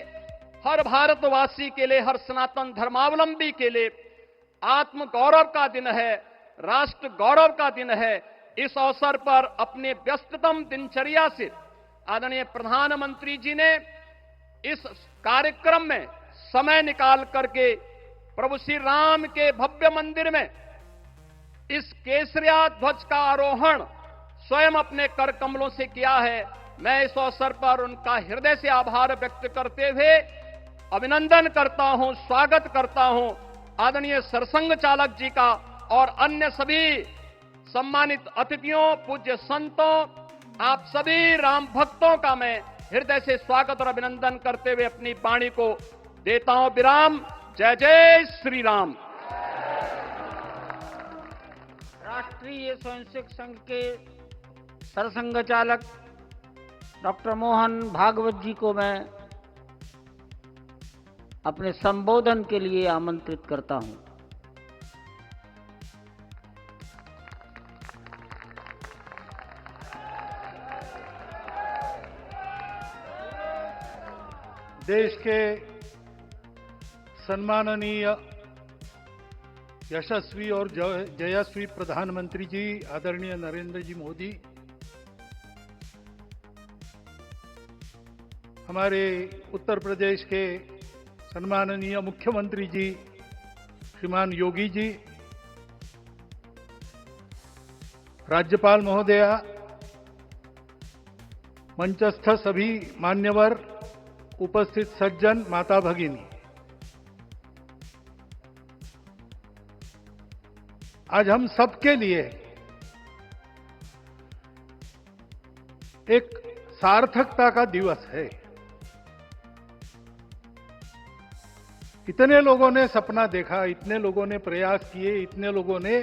हर भारतवासी के लिए, हर सनातन धर्मावलंबी के लिए आत्म गौरव का दिन है, राष्ट्र गौरव का दिन है। इस अवसर पर अपने व्यस्ततम दिनचर्या से आदरणीय प्रधानमंत्री जी ने इस कार्यक्रम में समय निकाल करके प्रभु श्री राम के भव्य मंदिर में इस केसरिया ध्वज का आरोहण स्वयं अपने कर कमलों से किया है। मैं इस अवसर पर उनका हृदय से आभार व्यक्त करते हुए अभिनंदन करता हूं, स्वागत करता हूं आदरणीय सरसंघ चालक जी का और अन्य सभी सम्मानित अतिथियों, पूज्य संतों, आप सभी राम भक्तों का मैं हृदय से स्वागत और अभिनंदन करते हुए अपनी वाणी को देता हूं विराम। जय जय श्री राम। राष्ट्रीय स्वयंसेवक संघ के सरसंघ चालक डॉक्टर मोहन भागवत जी को मैं अपने संबोधन के लिए आमंत्रित करता हूं। देश के सम्माननीय यशस्वी और जयस्वी प्रधानमंत्री जी आदरणीय नरेंद्र जी मोदी, हमारे उत्तर प्रदेश के सम्माननीय मुख्यमंत्री जी श्रीमान योगी जी, राज्यपाल महोदया, मंचस्थ सभी मान्यवर, उपस्थित सज्जन, माता भगिनी, आज हम सबके लिए एक सार्थकता का दिवस है। इतने लोगों ने सपना देखा, इतने लोगों ने प्रयास किए, इतने लोगों ने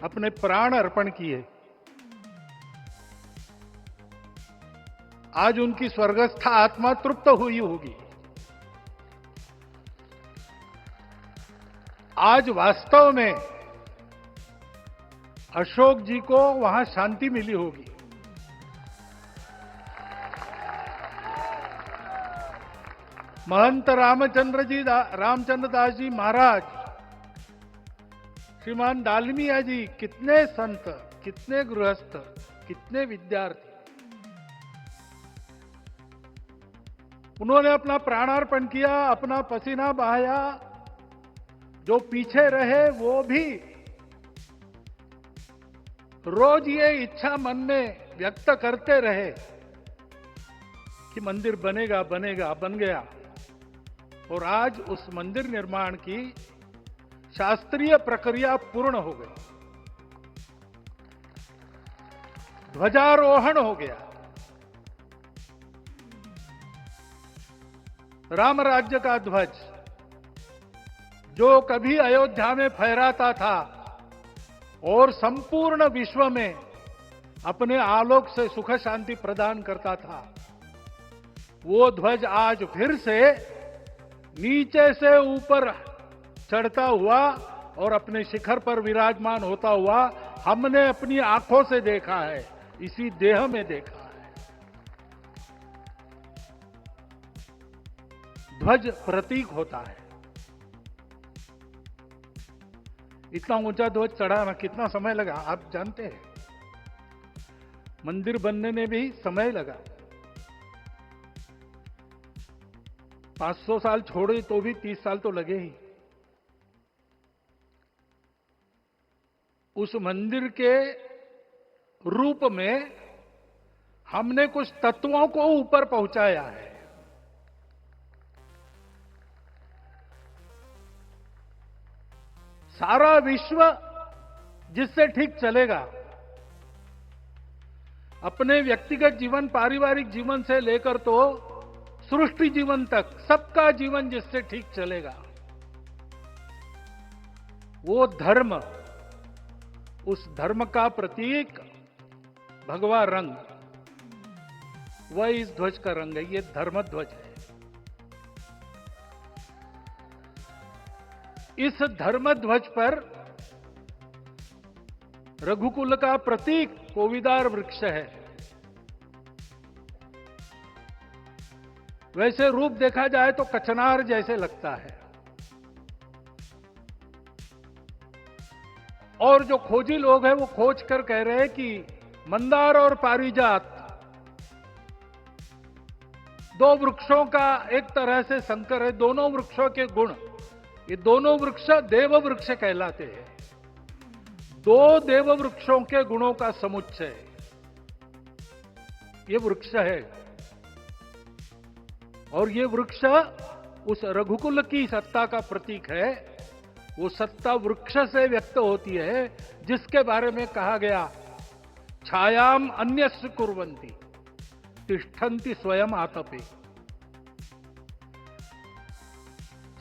अपने प्राण अर्पण किए। आज उनकी स्वर्गस्थ आत्मा तृप्त हुई होगी। आज वास्तव में अशोक जी को वहां शांति मिली होगी। महंत रामचंद्र दास जी महाराज, श्रीमान डालमिया जी, कितने संत, कितने गृहस्थ, कितने विद्यार्थी, उन्होंने अपना प्राणार्पण किया, अपना पसीना बहाया। जो पीछे रहे वो भी रोज ये इच्छा मन में व्यक्त करते रहे कि मंदिर बनेगा बनेगा, बन गया। और आज उस मंदिर निर्माण की शास्त्रीय प्रक्रिया पूर्ण हो गई, ध्वजारोहण हो गया। राम राज्य का ध्वज जो कभी अयोध्या में फहराता था और संपूर्ण विश्व में अपने आलोक से सुख शांति प्रदान करता था, वो ध्वज आज फिर से नीचे से ऊपर चढ़ता हुआ और अपने शिखर पर विराजमान होता हुआ हमने अपनी आंखों से देखा है, इसी देह में देखा है। ध्वज प्रतीक होता है। इतना ऊंचा ध्वज चढ़ाना कितना समय लगा आप जानते हैं। मंदिर बनने में भी समय लगा। 500 साल छोड़े तो भी 30 साल तो लगे ही। उस मंदिर के रूप में हमने कुछ तत्वों को ऊपर पहुंचाया है। सारा विश्व जिससे ठीक चलेगा, अपने व्यक्तिगत जीवन, पारिवारिक जीवन से लेकर तो सृष्टि जीवन तक सबका जीवन जिससे ठीक चलेगा, वो धर्म, उस धर्म का प्रतीक भगवा रंग, वह इस ध्वज का रंग है। ये धर्म ध्वज है। इस धर्म ध्वज पर रघुकुल का प्रतीक कोविदार वृक्ष है। वैसे रूप देखा जाए तो कचनार जैसे लगता है। और जो खोजी लोग हैं वो खोज कर कह रहे हैं कि मंदार और पारिजात दो वृक्षों का एक तरह से संकर है। दोनों वृक्षों के गुण, ये दोनों वृक्ष देव वृक्ष कहलाते हैं। दो देव वृक्षों के गुणों का समुच्चय ये वृक्ष है। और ये वृक्ष उस रघुकुल की सत्ता का प्रतीक है। वो सत्ता वृक्ष से व्यक्त होती है, जिसके बारे में कहा गया, छायाम अन्यस्य कुर्वन्ति तिष्ठन्ति स्वयं आतपे।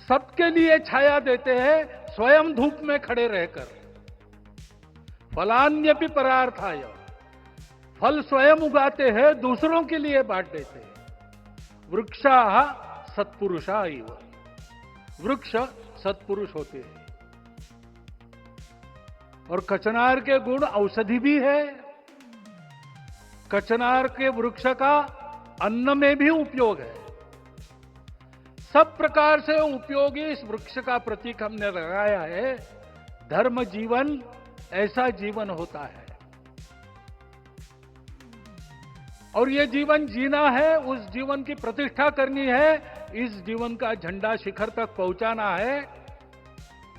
सबके लिए छाया देते हैं, स्वयं धूप में खड़े रहकर। फलान्यपि परार्थाय, फल स्वयं उगाते हैं, दूसरों के लिए बांट देते हैं। वृक्षाः सत्पुरुषा इव, वृक्ष सत्पुरुष होते हैं। और कचनार के गुण औषधि भी है। कचनार के वृक्ष का अन्न में भी उपयोग है। सब प्रकार से उपयोगी इस वृक्ष का प्रतीक हमने लगाया है। धर्म जीवन ऐसा जीवन होता है, और ये जीवन जीना है, उस जीवन की प्रतिष्ठा करनी है, इस जीवन का झंडा शिखर तक पहुंचाना है।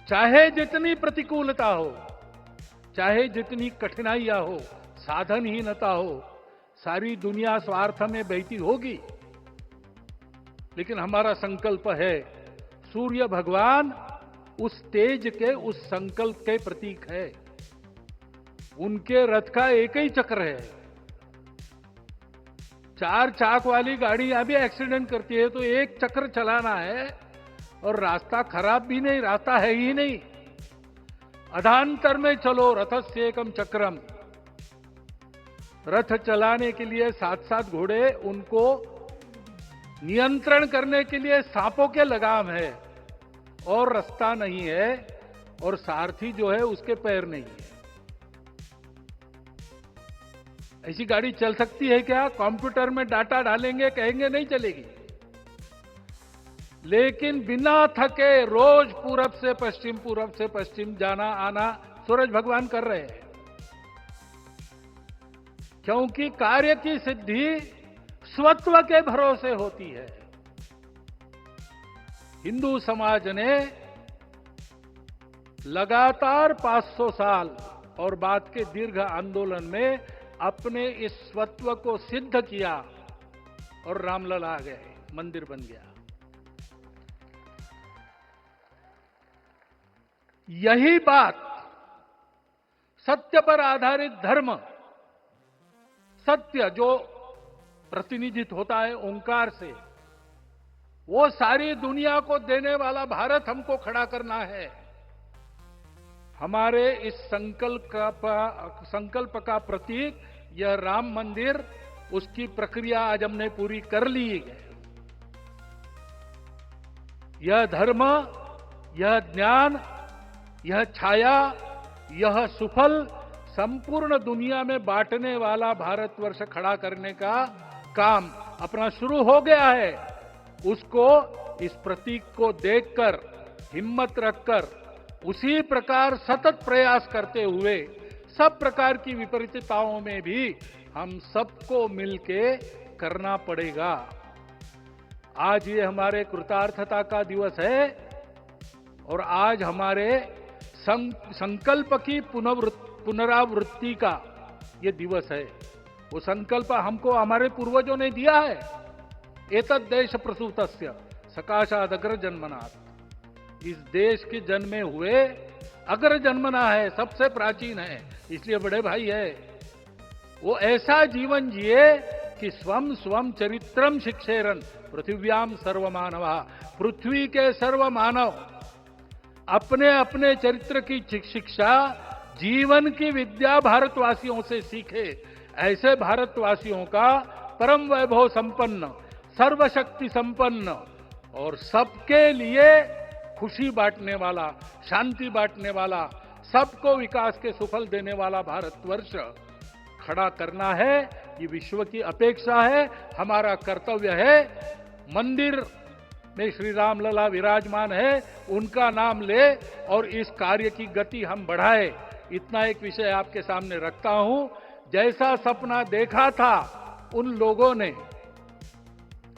चाहे जितनी प्रतिकूलता हो, चाहे जितनी कठिनाइयां हो, साधनहीनता हो, सारी दुनिया स्वार्थ में बहती होगी, लेकिन हमारा संकल्प है। सूर्य भगवान उस तेज के, उस संकल्प के प्रतीक है। उनके रथ का एक ही चक्र है। 4 चाक वाली गाड़ियां भी एक्सीडेंट करती है तो एक चक्र चलाना है, और रास्ता खराब भी नहीं, रास्ता है ही नहीं। अधांतर में चलो रथस्य एकम चक्रम। रथ चलाने के लिए 7-7 घोड़े, उनको नियंत्रण करने के लिए सांपों के लगाम है, और रास्ता नहीं है, और सारथी जो है उसके पैर नहीं है। ऐसी गाड़ी चल सकती है क्या? कंप्यूटर में डाटा डालेंगे, कहेंगे नहीं चलेगी। लेकिन बिना थके रोज पूरब से पश्चिम, पूरब से पश्चिम जाना आना सूरज भगवान कर रहे हैं। क्योंकि कार्य की सिद्धि स्वत्व के भरोसे होती है। हिंदू समाज ने लगातार 500 साल और बाद के दीर्घ आंदोलन में अपने इस स्वत्व को सिद्ध किया, और रामलला आ गए, मंदिर बन गया। यही बात सत्य पर आधारित धर्म, सत्य जो प्रतिनिधित्व होता है ओंकार से, वो सारी दुनिया को देने वाला भारत हमको खड़ा करना है। हमारे इस संकल्प का प्रतीक यह राम मंदिर, उसकी प्रक्रिया आज हमने पूरी कर ली है। यह धर्म, यह ज्ञान, यह छाया, यह सुफल संपूर्ण दुनिया में बांटने वाला भारतवर्ष खड़ा करने का काम अपना शुरू हो गया है। उसको, इस प्रतीक को देखकर, हिम्मत रखकर, उसी प्रकार सतत प्रयास करते हुए सब प्रकार की विपरीतताओं में भी हम सबको मिलके करना पड़ेगा। आज ये हमारे कृतार्थता का दिवस है, और आज हमारे संकल्प की पुनरावृत्ति का ये दिवस है। वो संकल्प हमको हमारे पूर्वजों ने दिया है। एतद् देश प्रसूतस्य सकाशाद अग्र जन्मनात्। इस देश के जन्मे हुए अग्र जन्मना है, सबसे प्राचीन है, इसलिए बड़े भाई है। वो ऐसा जीवन जिए कि स्वम स्वम चरित्रम शिक्षेरन पृथिव्याम सर्वमानवा। पृथ्वी के सर्व मानव अपने अपने चरित्र की शिक्षा, जीवन की विद्या भारतवासियों से सीखे। ऐसे भारतवासियों का परम वैभव संपन्न, सर्वशक्ति संपन्न और सबके लिए खुशी बांटने वाला, शांति बांटने वाला, सबको विकास के सुफल देने वाला भारतवर्ष खड़ा करना है। ये विश्व की अपेक्षा है, हमारा कर्तव्य है। मंदिर में श्री रामलला विराजमान है, उनका नाम ले और इस कार्य की गति हम बढ़ाए। इतना एक विषय आपके सामने रखता हूं। जैसा सपना देखा था उन लोगों ने,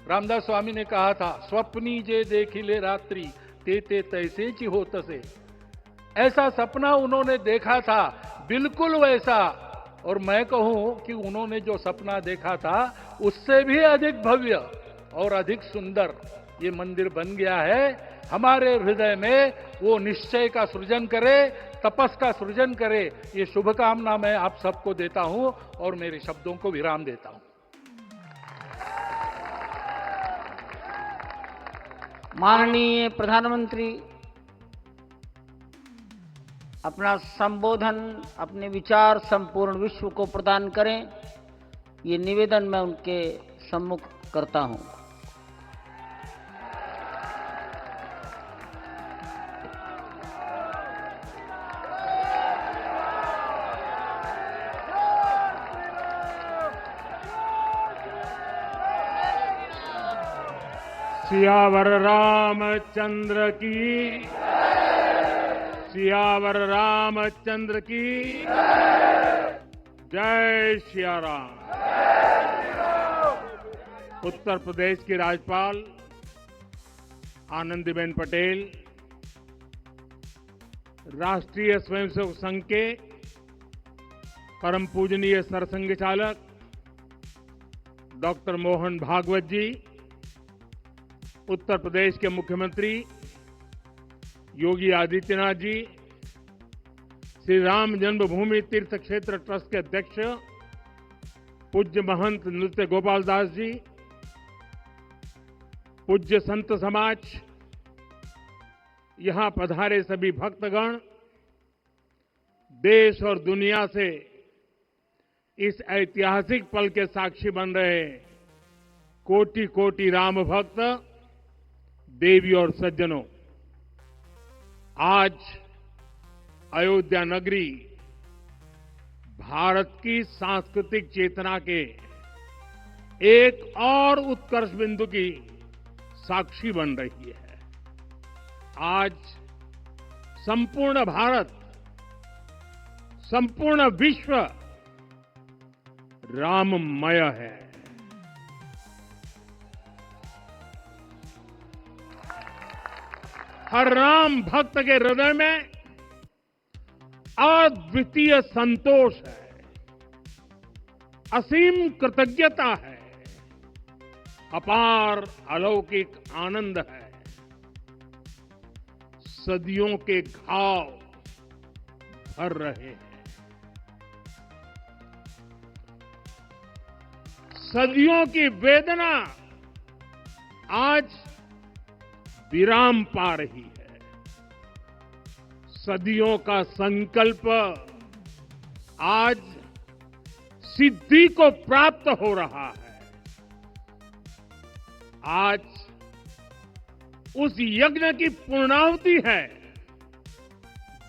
रामदास स्वामी ने कहा था, स्वप्नी जे देखिले रात्रि ते ते तैसे ची हो तसे। ऐसा सपना उन्होंने देखा था, बिल्कुल वैसा। और मैं कहूं कि उन्होंने जो सपना देखा था उससे भी अधिक भव्य और अधिक सुंदर ये मंदिर बन गया है। हमारे हृदय में वो निश्चय का सृजन करे, तपस का सृजन करे। ये शुभकामना मैं आप सबको देता हूं और मेरे शब्दों को विराम देता हूं। माननीय प्रधानमंत्री अपना संबोधन, अपने विचार संपूर्ण विश्व को प्रदान करें, ये निवेदन मैं उनके सम्मुख करता हूं। सियावर रामचंद्र की, सियावर रामचंद्र की जय सिया राम। उत्तर प्रदेश की राज्यपाल आनंदीबेन पटेल, राष्ट्रीय स्वयंसेवक संघ के परम पूजनीय सरसंघ चालक डॉक्टर मोहन भागवत जी, उत्तर प्रदेश के मुख्यमंत्री योगी आदित्यनाथ जी, श्री राम जन्मभूमि तीर्थ क्षेत्र ट्रस्ट के अध्यक्ष पूज्य महंत नृत्य गोपाल दास जी, पूज्य संत समाज, यहां पधारे सभी भक्तगण, देश और दुनिया से इस ऐतिहासिक पल के साक्षी बन रहे कोटि कोटि राम भक्त, देवी और सज्जनों, आज अयोध्या नगरी भारत की सांस्कृतिक चेतना के एक और उत्कर्ष बिंदु की साक्षी बन रही है। आज संपूर्ण भारत, संपूर्ण विश्व राममय है। हर राम भक्त के हृदय में अद्वितीय संतोष है, असीम कृतज्ञता है, अपार अलौकिक आनंद है। सदियों के घाव भर रहे हैं, सदियों की वेदना आज विराम पा रही है। सदियों का संकल्प आज सिद्धि को प्राप्त हो रहा है। आज उस यज्ञ की पूर्णाहुति है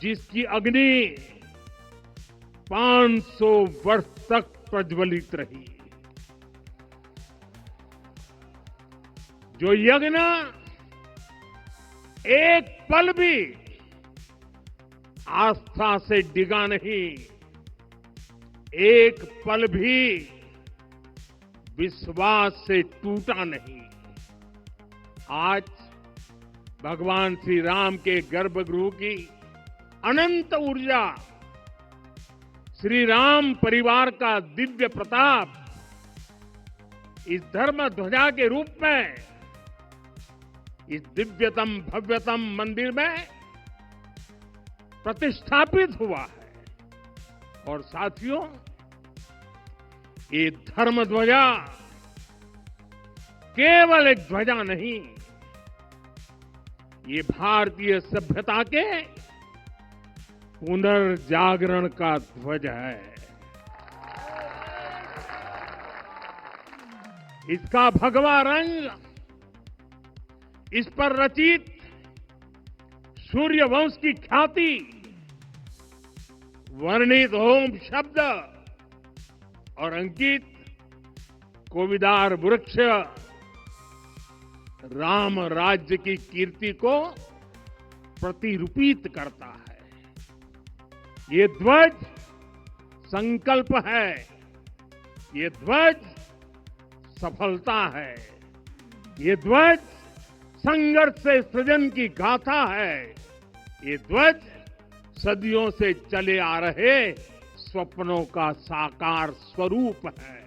जिसकी अग्नि 500 वर्ष तक प्रज्वलित रही। जो यज्ञ एक पल भी आस्था से डिगा नहीं, एक पल भी विश्वास से टूटा नहीं। आज भगवान श्री राम के गर्भगृह की अनंत ऊर्जा, श्री राम परिवार का दिव्य प्रताप इस धर्म ध्वजा के रूप में इस दिव्यतम भव्यतम मंदिर में प्रतिष्ठापित हुआ है। और साथियों, ये धर्म ध्वजा केवल एक ध्वजा नहीं, ये भारतीय सभ्यता के पुनर्जागरण का ध्वज है। इसका भगवा रंग, इस पर रचित सूर्य वंश की ख्याति, वर्णित ओम शब्द और अंकित कोविदार वृक्ष राम राज्य की कीर्ति को प्रतिरूपित करता है। ये ध्वज संकल्प है, ये ध्वज सफलता है, ये ध्वज संघर्ष से सृजन की गाथा है, ये ध्वज सदियों से चले आ रहे स्वप्नों का साकार स्वरूप है।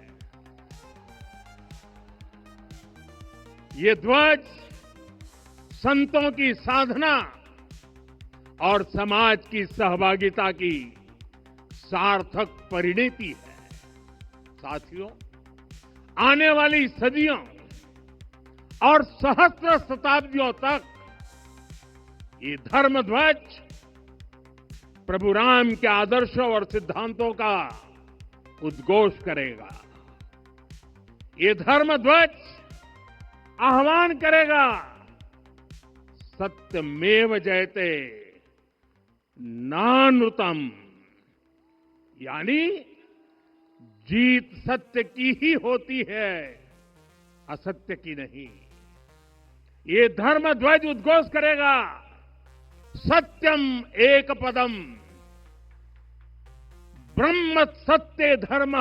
ये ध्वज संतों की साधना और समाज की सहभागिता की सार्थक परिणति है। साथियों, आने वाली सदियों और सहस्त्र शताब्दियों तक ये धर्म ध्वज प्रभु राम के आदर्शों और सिद्धांतों का उद्घोष करेगा। ये धर्म ध्वज आह्वान करेगा, सत्यमेव जयते नानृतम, यानी जीत सत्य की ही होती है, असत्य की नहीं। ये धर्म ध्वज उद्घोष करेगा, सत्यम एक पदम ब्रह्म सत्य धर्म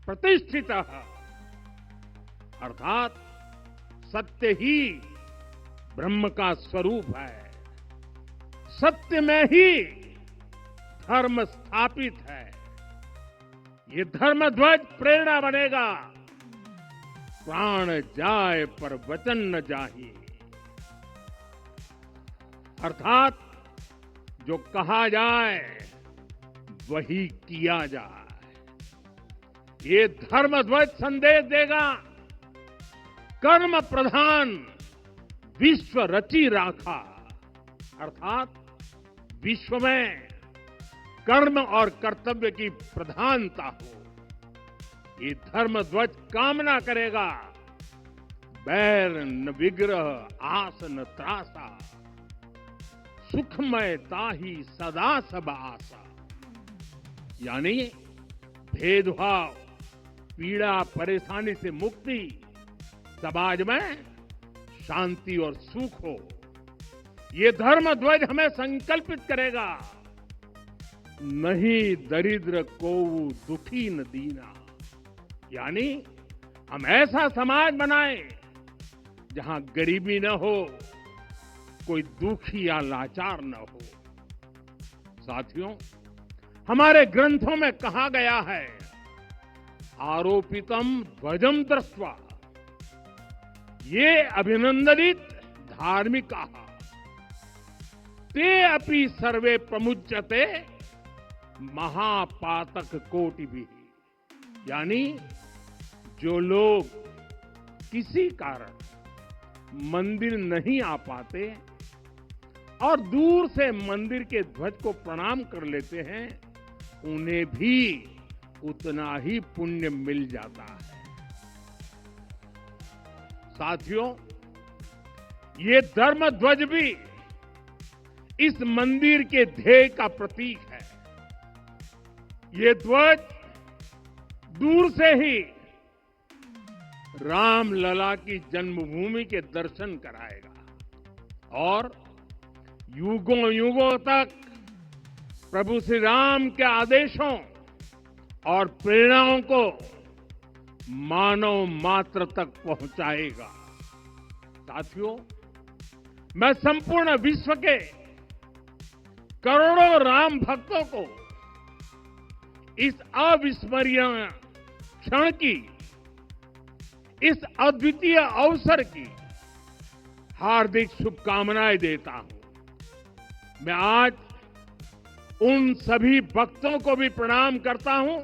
प्रतिष्ठित, अर्थात सत्य ही ब्रह्म का स्वरूप है, सत्य में ही धर्म स्थापित है। ये धर्म ध्वज प्रेरणा बनेगा, प्राण जाए पर वचन न जाही, अर्थात जो कहा जाए वही किया जाए। ये धर्म ध्वज संदेश देगा, कर्म प्रधान विश्व रची राखा, अर्थात विश्व में कर्म और कर्तव्य की प्रधानता हो। ये धर्म ध्वज कामना करेगा, बैर न विग्रह आस न त्रासा, सुखमय ताही सदा सब आशा, यानी भेदभाव पीड़ा परेशानी से मुक्ति, समाज में शांति और सुख हो। ये धर्म ध्वज हमें संकल्पित करेगा, नहीं दरिद्र को दुखी न दीना, यानी हम ऐसा समाज बनाएं जहां गरीबी न हो, कोई दुखी या लाचार न हो। साथियों, हमारे ग्रंथों में कहा गया है, आरोपितम ध्वजम दृष्ट्वा ये अभिनंदनित धार्मिका ते अपि सर्वे प्रमुच्यते महापातक कोटि भी, यानी जो लोग किसी कारण मंदिर नहीं आ पाते और दूर से मंदिर के ध्वज को प्रणाम कर लेते हैं, उन्हें भी उतना ही पुण्य मिल जाता है। साथियों, ये धर्म ध्वज भी इस मंदिर के ध्येय का प्रतीक है। ये ध्वज दूर से ही राम लला की जन्मभूमि के दर्शन कराएगा और युगों युगों तक प्रभु श्री राम के आदेशों और प्रेरणाओं को मानव मात्र तक पहुंचाएगा। साथियों, मैं संपूर्ण विश्व के करोड़ों राम भक्तों को इस अविस्मरणीय क्षण की, इस अद्वितीय अवसर की हार्दिक शुभकामनाएं देता हूं। मैं आज उन सभी भक्तों को भी प्रणाम करता हूं,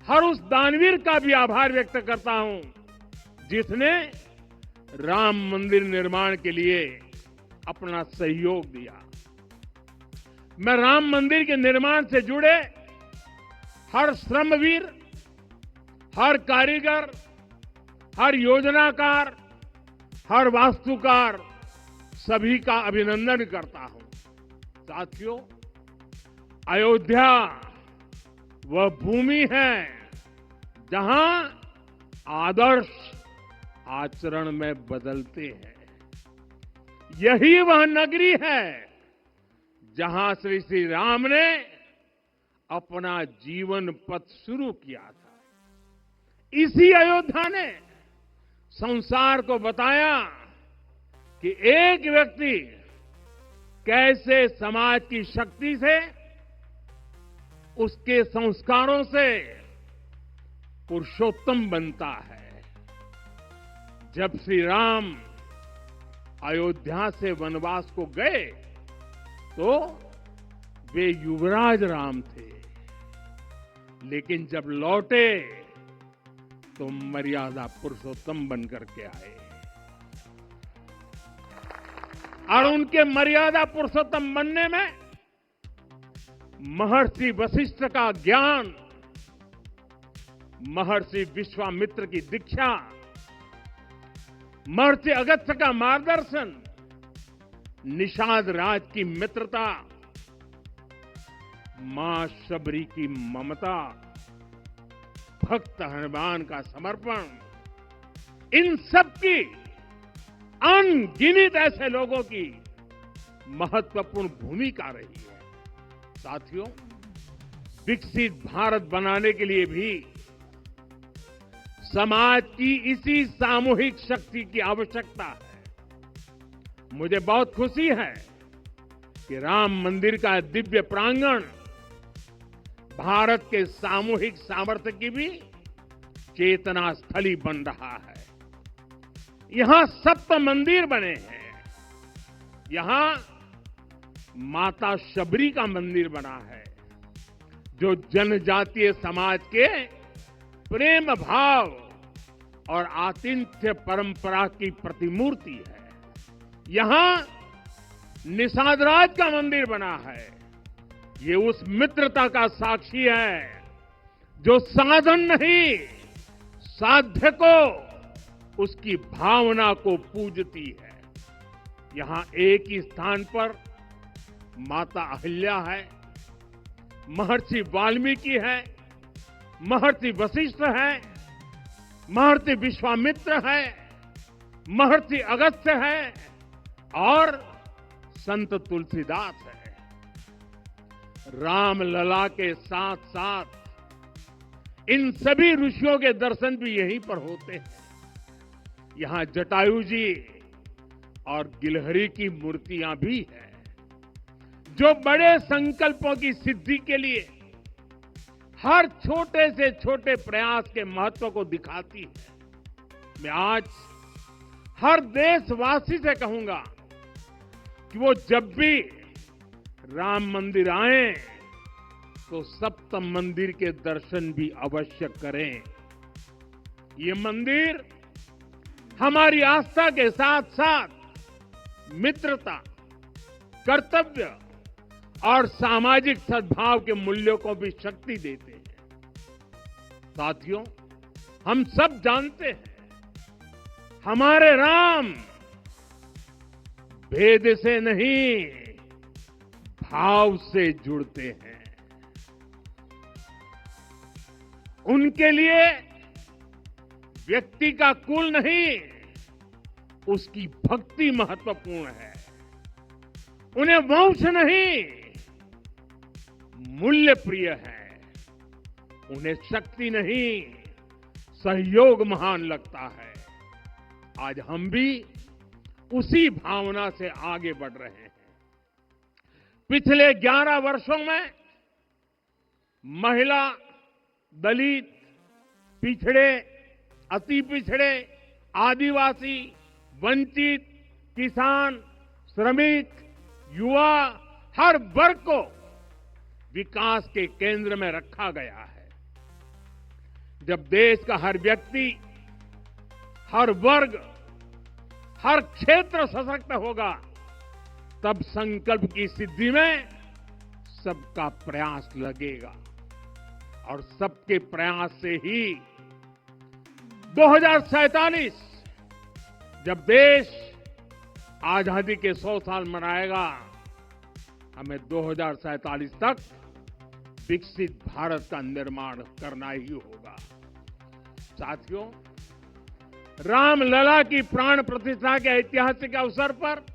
हर उस दानवीर का भी आभार व्यक्त करता हूं जिसने राम मंदिर निर्माण के लिए अपना सहयोग दिया। मैं राम मंदिर के निर्माण से जुड़े हर श्रमवीर, हर कारीगर, हर योजनाकार, हर वास्तुकार, सभी का अभिनंदन करता हूं। साथियों, अयोध्या वह भूमि है जहां आदर्श आचरण में बदलते हैं। यही वह नगरी है जहां श्री श्री राम ने अपना जीवन पथ शुरू किया था। इसी अयोध्या ने संसार को बताया कि एक व्यक्ति कैसे समाज की शक्ति से, उसके संस्कारों से पुरुषोत्तम बनता है। जब श्री राम अयोध्या से वनवास को गए तो वे युवराज राम थे, लेकिन जब लौटे तो मर्यादा पुरुषोत्तम बनकर के आए और उनके मर्यादा पुरुषोत्तम बनने में महर्षि वशिष्ठ का ज्ञान, महर्षि विश्वामित्र की दीक्षा, महर्षि अगस्त्य का मार्गदर्शन, निषाद राज की मित्रता, मां शबरी की ममता, भक्त हनुमान का समर्पण, इन सब की अनगिनत ऐसे लोगों की महत्वपूर्ण भूमिका रही है। साथियों, विकसित भारत बनाने के लिए भी समाज की इसी सामूहिक शक्ति की आवश्यकता है। मुझे बहुत खुशी है कि राम मंदिर का दिव्य प्रांगण भारत के सामूहिक सामर्थ्य की भी चेतना स्थली बन रहा है। यहां सप्त मंदिर बने हैं। यहां माता शबरी का मंदिर बना है, जो जनजातीय समाज के प्रेम भाव और आतिथ्य परंपरा की प्रतिमूर्ति है। यहां निषादराज का मंदिर बना है। ये उस मित्रता का साक्षी है जो साधन नहीं, साध्य को, उसकी भावना को पूजती है। यहां एक ही स्थान पर माता अहिल्या है, महर्षि वाल्मीकि है, महर्षि वशिष्ठ है, महर्षि विश्वामित्र है, महर्षि अगस्त्य है और संत तुलसीदास है। राम लला के साथ साथ इन सभी ऋषियों के दर्शन भी यहीं पर होते हैं। यहां जटायु जी और गिलहरी की मूर्तियां भी हैं, जो बड़े संकल्पों की सिद्धि के लिए हर छोटे से छोटे प्रयास के महत्व को दिखाती है। मैं आज हर देशवासी से कहूंगा कि वो जब भी राम मंदिर आए तो सप्त मंदिर के दर्शन भी अवश्य करें। ये मंदिर हमारी आस्था के साथ साथ मित्रता, कर्तव्य और सामाजिक सद्भाव के मूल्यों को भी शक्ति देते हैं। साथियों, हम सब जानते हैं हमारे राम भेद से नहीं, भाव से जुड़ते हैं। उनके लिए व्यक्ति का कुल नहीं, उसकी भक्ति महत्वपूर्ण है। उन्हें वंश नहीं, मूल्य प्रिय है। उन्हें शक्ति नहीं, सहयोग महान लगता है। आज हम भी उसी भावना से आगे बढ़ रहे हैं। पिछले 11 वर्षों में महिला, दलित, पिछड़े, अति पिछड़े, आदिवासी, वंचित, किसान, श्रमिक, युवा, हर वर्ग को विकास के केंद्र में रखा गया है। जब देश का हर व्यक्ति, हर वर्ग, हर क्षेत्र सशक्त होगा, तब संकल्प की सिद्धि में सबका प्रयास लगेगा और सबके प्रयास से ही 2047 जब देश आजादी के 100 साल मनाएगा, हमें 2047 तक विकसित भारत का निर्माण करना ही होगा। साथियों, रामलला की प्राण प्रतिष्ठा के ऐतिहासिक अवसर पर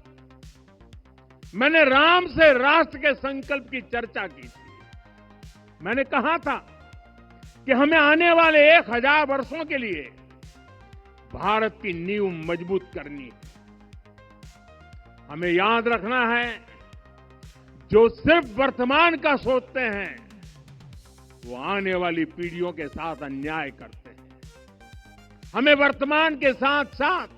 मैंने राम से राष्ट्र के संकल्प की चर्चा की थी। मैंने कहा था कि हमें आने वाले 1000 वर्षों के लिए भारत की नींव मजबूत करनी है। हमें याद रखना है, जो सिर्फ वर्तमान का सोचते हैं वो आने वाली पीढ़ियों के साथ अन्याय करते हैं। हमें वर्तमान के साथ साथ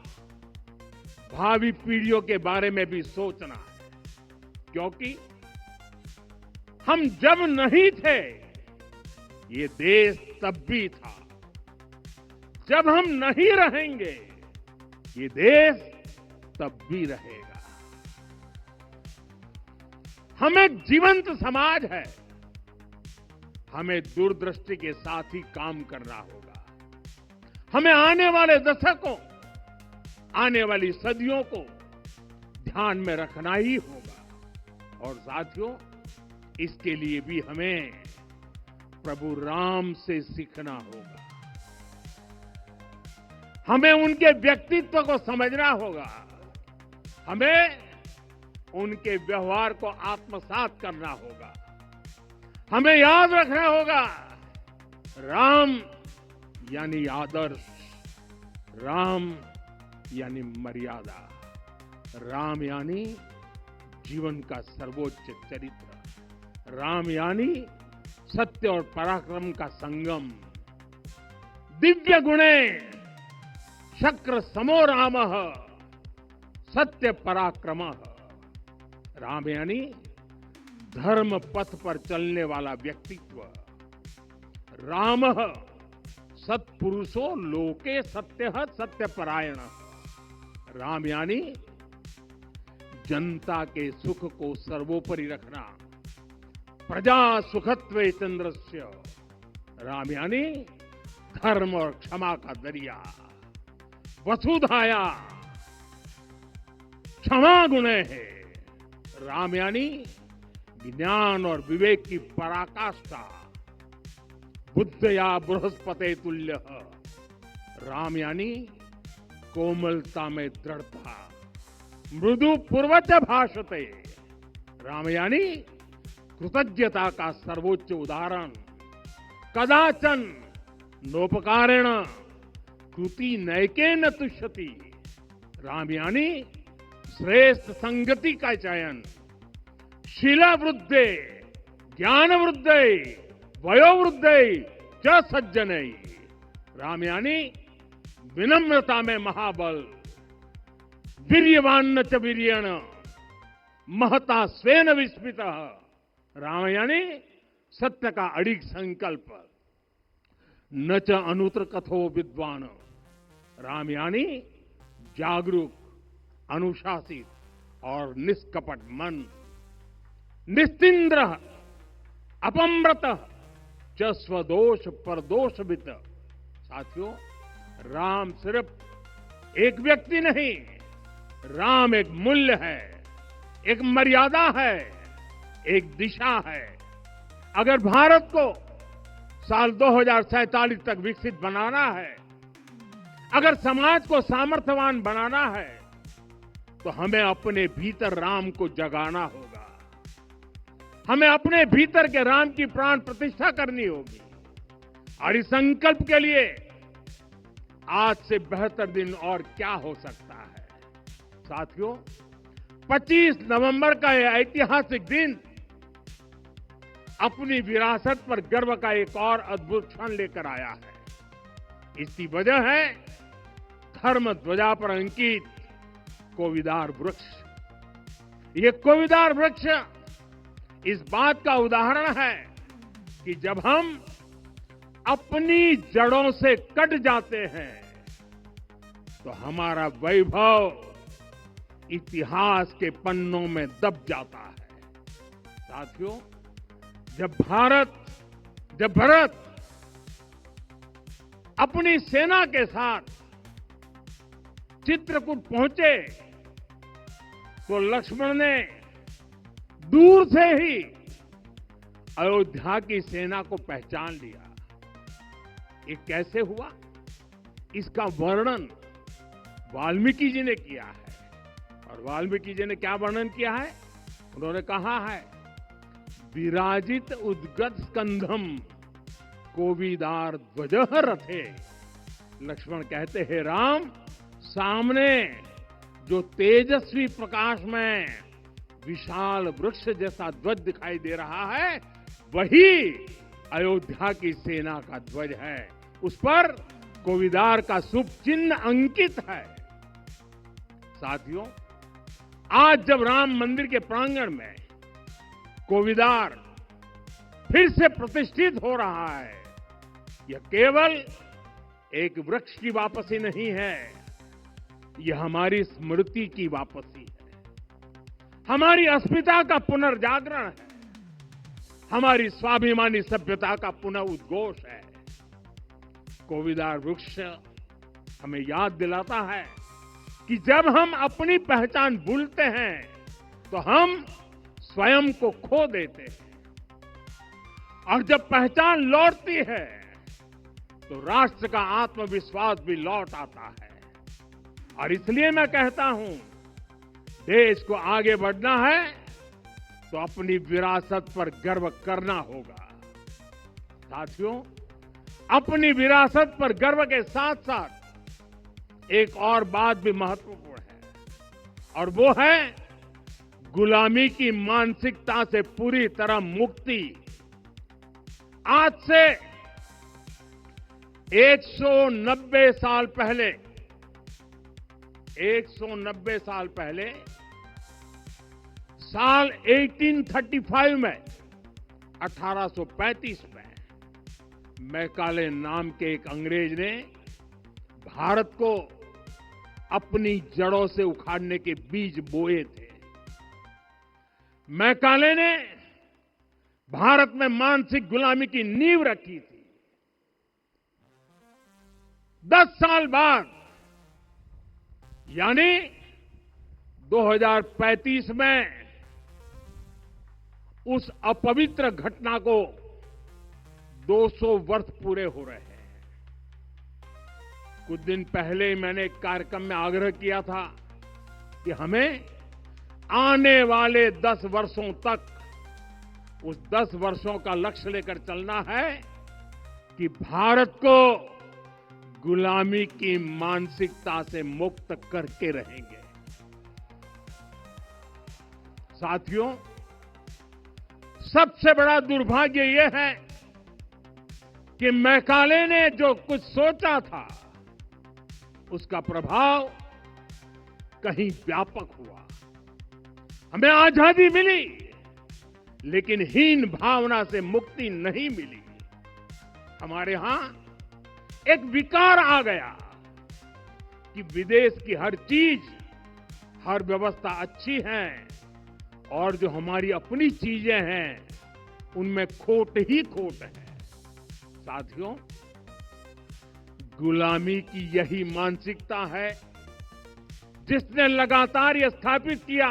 भावी पीढ़ियों के बारे में भी सोचना है, क्योंकि हम जब नहीं थे ये देश तब भी था। जब हम नहीं रहेंगे ये देश तब भी रहेगा। हम एक जीवंत समाज है, हमें दूरदृष्टि के साथ ही काम करना होगा। हमें आने वाले दशकों, आने वाली सदियों को ध्यान में रखना ही होगा। और साथियों, इसके लिए भी हमें प्रभु राम से सीखना होगा। हमें उनके व्यक्तित्व को समझना होगा, हमें उनके व्यवहार को आत्मसात करना होगा। हमें याद रखना होगा, राम यानी आदर्श, राम यानी मर्यादा, राम यानी जीवन का सर्वोच्च चरित्र, राम यानी सत्य और पराक्रम का संगम। दिव्य गुणे शक्र समो रामः सत्य पराक्रमः। राम यानी धर्म पथ पर चलने वाला व्यक्तित्व। रामः सत्पुरुषो लोके सत्यः सत्यपरायणः। राम यानी जनता के सुख को सर्वोपरि रखना, प्रजा सुखत्वे चंद्रस्य। राम यानी धर्म और क्षमा का दरिया। वसुधाया क्षमा गुणे है। राम यानी ज्ञान और विवेक की पराकाष्ठा। बुद्धया बृहस्पते तुल्य। राम यानी कोमलता में दृढ़ता। मृदु पूर्वज भाषते। राम यानी कृतज्ञता का सर्वोच्च उदाहरण। कदाचन नोपकारेण कृति नैकेन तुष्यति। राम यानी श्रेष्ठ संगति का चयन। शीला वृद्धे ज्ञान वृद्धे वयोवृद्धे च सज्जने। राम यानी विनम्रता में महाबल। वीर्यवान च वीर्येण महता स्वेन विस्मितः। राम यानी सत्य का अडिग संकल्प। न च अनुत्र कथो विद्वान। राम यानी जागरूक, अनुशासित और निष्कपट मन। निस्तिंद्र अपम्रत च स्वदोष परदोषवित। साथियों, राम सिर्फ एक व्यक्ति नहीं, राम एक मूल्य है, एक मर्यादा है, एक दिशा है। अगर भारत को साल 2047 तक विकसित बनाना है, अगर समाज को सामर्थ्यवान बनाना है, तो हमें अपने भीतर राम को जगाना होगा। हमें अपने भीतर के राम की प्राण प्रतिष्ठा करनी होगी। और इस संकल्प के लिए आज से बेहतर दिन और क्या हो सकता है। साथियों, 25 नवंबर का यह ऐतिहासिक दिन अपनी विरासत पर गर्व का एक और अद्भुत क्षण लेकर आया है। इसकी वजह है धर्म ध्वजा पर अंकित कोविदार वृक्ष। ये कोविदार वृक्ष इस बात का उदाहरण है कि जब हम अपनी जड़ों से कट जाते हैं तो हमारा वैभव इतिहास के पन्नों में दब जाता है। साथियों, जब भरत अपनी सेना के साथ चित्रकूट पहुंचे तो लक्ष्मण ने दूर से ही अयोध्या की सेना को पहचान लिया। ये कैसे हुआ, इसका वर्णन वाल्मीकि जी ने किया है। और वाल्मीकि जी ने क्या वर्णन किया है? उन्होंने कहा है, विराजित उद्गत स्कंधम कोविदार ध्वजः रथे। लक्ष्मण कहते हैं, राम, सामने जो तेजस्वी प्रकाश में विशाल वृक्ष जैसा ध्वज दिखाई दे रहा है, वही अयोध्या की सेना का ध्वज है। उस पर कोविदार का शुभ चिन्ह अंकित है। साथियों, आज जब राम मंदिर के प्रांगण में कोविदार फिर से प्रतिष्ठित हो रहा है, यह केवल एक वृक्ष की वापसी नहीं है, यह हमारी स्मृति की वापसी है, हमारी अस्मिता का पुनर्जागरण है, हमारी स्वाभिमानी सभ्यता का पुनः उद्घोष है। कोविदार वृक्ष हमें याद दिलाता है कि जब हम अपनी पहचान भूलते हैं तो हम स्वयं को खो देते हैं, और जब पहचान लौटती है तो राष्ट्र का आत्मविश्वास भी लौट आता है। और इसलिए मैं कहता हूं, देश को आगे बढ़ना है तो अपनी विरासत पर गर्व करना होगा। साथियों, अपनी विरासत पर गर्व के साथ साथ एक और बात भी महत्वपूर्ण है, और वो है गुलामी की मानसिकता से पूरी तरह मुक्ति। आज से 190 साल पहले, 190 साल पहले साल 1835 में, 1835 में मैकाले नाम के एक अंग्रेज ने भारत को अपनी जड़ों से उखाड़ने के बीज बोए थे। मैकाले ने भारत में मानसिक गुलामी की नींव रखी थी। 10 साल बाद यानी 2035 में उस अपवित्र घटना को 200 वर्ष पूरे हो रहे हैं। कुछ दिन पहले मैंने एक कार्यक्रम में आग्रह किया था कि हमें आने वाले 10 वर्षों तक उस 10 वर्षों का लक्ष्य लेकर चलना है कि भारत को गुलामी की मानसिकता से मुक्त करके रहेंगे। साथियों, सबसे बड़ा दुर्भाग्य यह है कि मैकाले ने जो कुछ सोचा था उसका प्रभाव कहीं व्यापक हुआ। हमें आजादी मिली, लेकिन हीन भावना से मुक्ति नहीं मिली। हमारे यहां एक विकार आ गया कि विदेश की हर चीज, हर व्यवस्था अच्छी है और जो हमारी अपनी चीजें हैं उनमें खोट ही खोट है। साथियों, गुलामी की यही मानसिकता है जिसने लगातार यह स्थापित किया।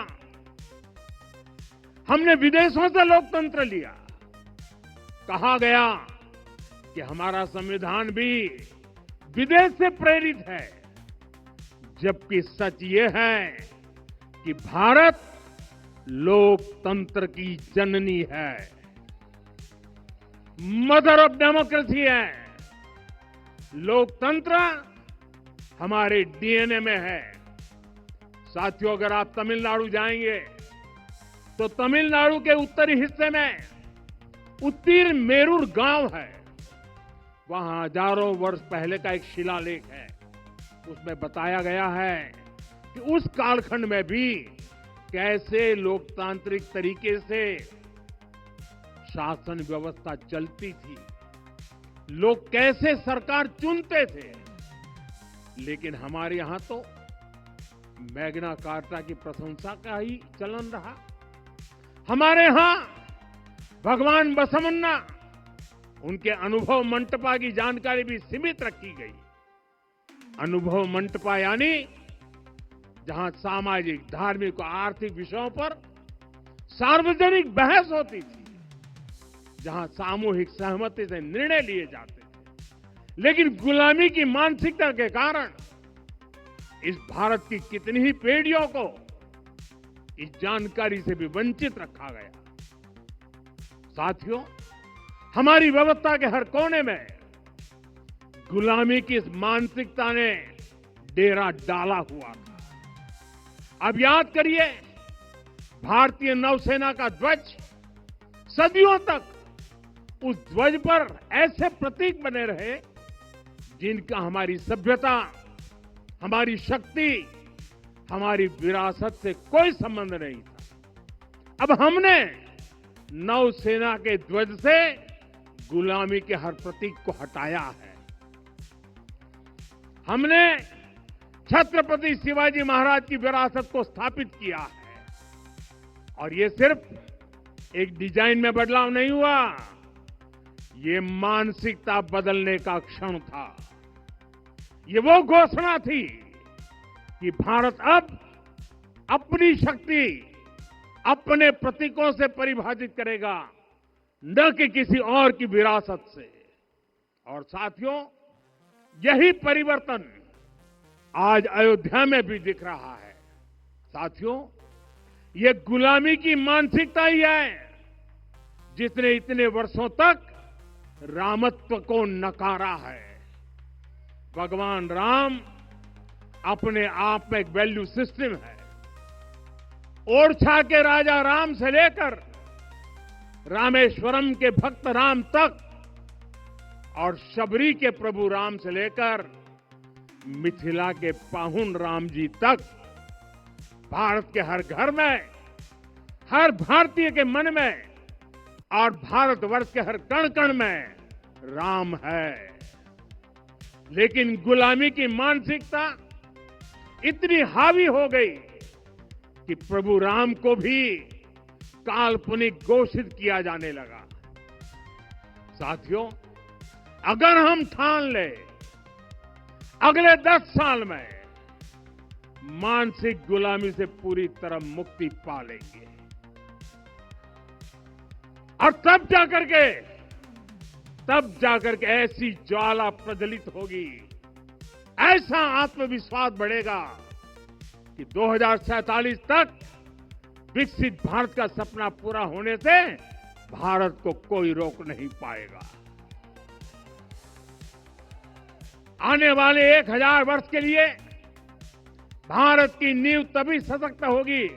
हमने विदेशों से लोकतंत्र लिया। कहा गया कि हमारा संविधान भी विदेश से प्रेरित है, जबकि सच ये है कि भारत लोकतंत्र की जननी है, मदर ऑफ डेमोक्रेसी है। लोकतंत्र हमारे डीएनए में है। साथियों, अगर आप तमिलनाडु जाएंगे तो तमिलनाडु के उत्तरी हिस्से में उत्तीर मेरूर गांव है। वहां हजारों वर्ष पहले का एक शिलालेख है। उसमें बताया गया है कि उस कालखंड में भी कैसे लोकतांत्रिक तरीके से शासन व्यवस्था चलती थी, लोग कैसे सरकार चुनते थे। लेकिन हमारे यहां तो मैग्ना कार्टा की प्रशंसा का ही चलन रहा। हमारे यहां भगवान बसवन्ना, उनके अनुभव मंटपा की जानकारी भी सीमित रखी गई। अनुभव मंटपा यानी जहां सामाजिक, धार्मिक और आर्थिक विषयों पर सार्वजनिक बहस होती थी, जहां सामूहिक सहमति से निर्णय लिए जाते थे। लेकिन गुलामी की मानसिकता के कारण इस भारत की कितनी ही पीढ़ियों को इस जानकारी से भी वंचित रखा गया। साथियों, हमारी व्यवस्था के हर कोने में गुलामी की इस मानसिकता ने डेरा डाला हुआ था। अब याद करिए, भारतीय नौसेना का ध्वज सदियों तक उस ध्वज पर ऐसे प्रतीक बने रहे जिनका हमारी सभ्यता, हमारी शक्ति, हमारी विरासत से कोई संबंध नहीं था। अब हमने नौसेना के ध्वज से गुलामी के हर प्रतीक को हटाया है। हमने छत्रपति शिवाजी महाराज की विरासत को स्थापित किया है। और ये सिर्फ एक डिजाइन में बदलाव नहीं हुआ, ये मानसिकता बदलने का क्षण था। ये वो घोषणा थी कि भारत अब अपनी शक्ति अपने प्रतीकों से परिभाषित करेगा, न कि किसी और की विरासत से। और साथियों, यही परिवर्तन आज अयोध्या में भी दिख रहा है। साथियों, ये गुलामी की मानसिकता ही है जिसने इतने वर्षों तक रामत्व को नकारा है। भगवान राम अपने आप में एक वैल्यू सिस्टम है। ओरछा के राजा राम से लेकर रामेश्वरम के भक्त राम तक और शबरी के प्रभु राम से लेकर मिथिला के पाहुन राम जी तक, भारत के हर घर में, हर भारतीय के मन में और भारतवर्ष के हर कण कण में राम है। लेकिन गुलामी की मानसिकता इतनी हावी हो गई कि प्रभु राम को भी काल्पनिक घोषित किया जाने लगा। साथियों, अगर हम ठान ले अगले 10 साल में मानसिक गुलामी से पूरी तरह मुक्ति पा लेंगे, और तब जाकर के ऐसी ज्वाला प्रज्वलित होगी, ऐसा आत्मविश्वास बढ़ेगा कि 2047 तक विकसित भारत का सपना पूरा होने से भारत को कोई रोक नहीं पाएगा। आने वाले 1000 वर्ष के लिए भारत की नींव तभी सशक्त होगी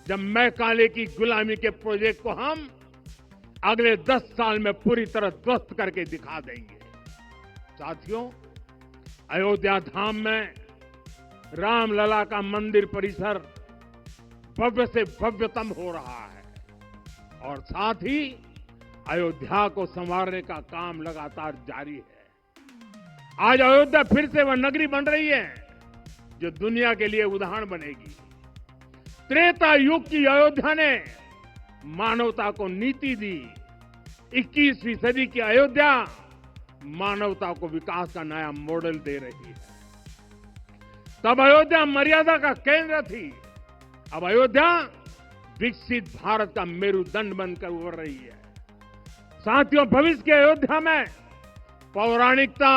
जब मैकाले की गुलामी के प्रोजेक्ट को हम अगले 10 साल में पूरी तरह ध्वस्त करके दिखा देंगे। साथियों, अयोध्या धाम में रामलला का मंदिर परिसर भव्य से भव्यतम हो रहा है और साथ ही अयोध्या को संवारने का काम लगातार जारी है। आज अयोध्या फिर से वह नगरी बन रही है जो दुनिया के लिए उदाहरण बनेगी। त्रेता युग की अयोध्या ने मानवता को नीति दी। 21वीं सदी की अयोध्या मानवता को विकास का नया मॉडल दे रही है। तब अयोध्या मर्यादा का केंद्र थी, अब अयोध्या विकसित भारत का मेरुदंड बनकर उभर रही है। साथियों, भविष्य के अयोध्या में पौराणिकता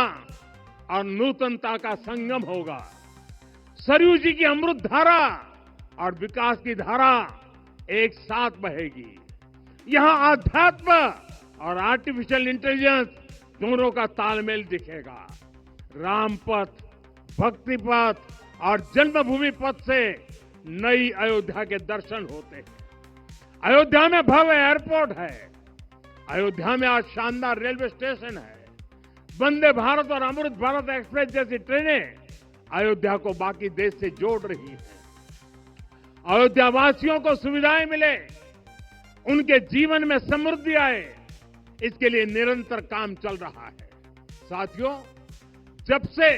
और नूतनता का संगम होगा। सरयू जी की अमृत धारा और विकास की धारा एक साथ बहेगी। यहां आध्यात्म और आर्टिफिशियल इंटेलिजेंस दोनों का तालमेल दिखेगा। राम पथ, भक्ति पथ और जन्मभूमि पथ से नई अयोध्या के दर्शन होते हैं। अयोध्या में भव्य एयरपोर्ट है। अयोध्या में आज शानदार रेलवे स्टेशन है। वंदे भारत और अमृत भारत एक्सप्रेस जैसी ट्रेनें अयोध्या को बाकी देश से जोड़ रही हैं। अयोध्या वासियों को सुविधाएं मिले, उनके जीवन में समृद्धि आए, इसके लिए निरंतर काम चल रहा है। साथियों, जब से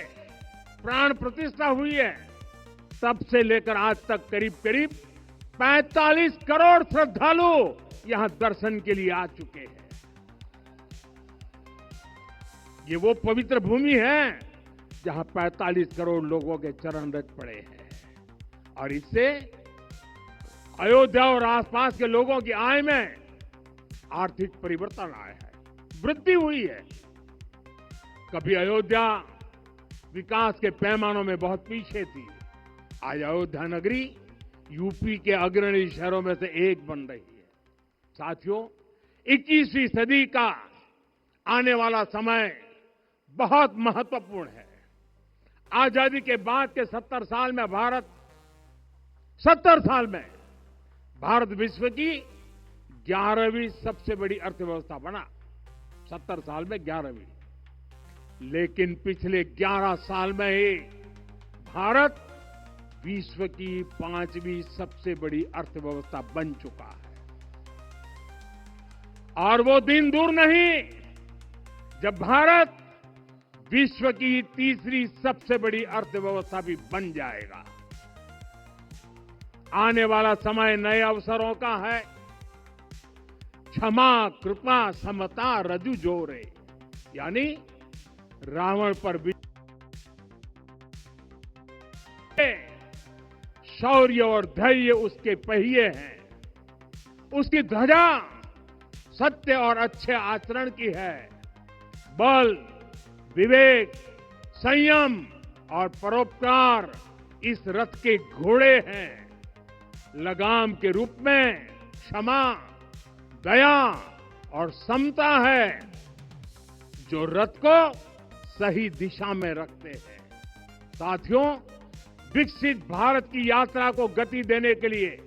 प्राण प्रतिष्ठा हुई है तब से लेकर आज तक करीब 45 करोड़ श्रद्धालु यहां दर्शन के लिए आ चुके हैं। ये वो पवित्र भूमि है जहां 45 करोड़ लोगों के चरण रच पड़े हैं और इससे अयोध्या और आसपास के लोगों की आय में आर्थिक परिवर्तन आया है, वृद्धि हुई है। कभी अयोध्या विकास के पैमानों में बहुत पीछे थी, आज अयोध्या नगरी यूपी के अग्रणी शहरों में से एक बन रही है। साथियों, 21वीं सदी का आने वाला समय बहुत महत्वपूर्ण है। आजादी के बाद के 70 साल में भारत विश्व की 11वीं सबसे बड़ी अर्थव्यवस्था बना। 70 साल में 11वीं। लेकिन पिछले 11 साल में ही भारत विश्व की 5वीं सबसे बड़ी अर्थव्यवस्था बन चुका है। और वो दिन दूर नहीं जब भारत विश्व की तीसरी सबसे बड़ी अर्थव्यवस्था भी बन जाएगा। आने वाला समय नए अवसरों का है। क्षमा, कृपा, समता, रजु जोरे, यानी रावण पर शौर्य और धैर्य उसके पहिए हैं। उसकी ध्वजा सत्य और अच्छे आचरण की है। बल, विवेक, संयम और परोपकार इस रथ के घोड़े हैं। लगाम के रूप में क्षमा, दया और समता है जो रथ को सही दिशा में रखते हैं। साथियों, विकसित भारत की यात्रा को गति देने के लिए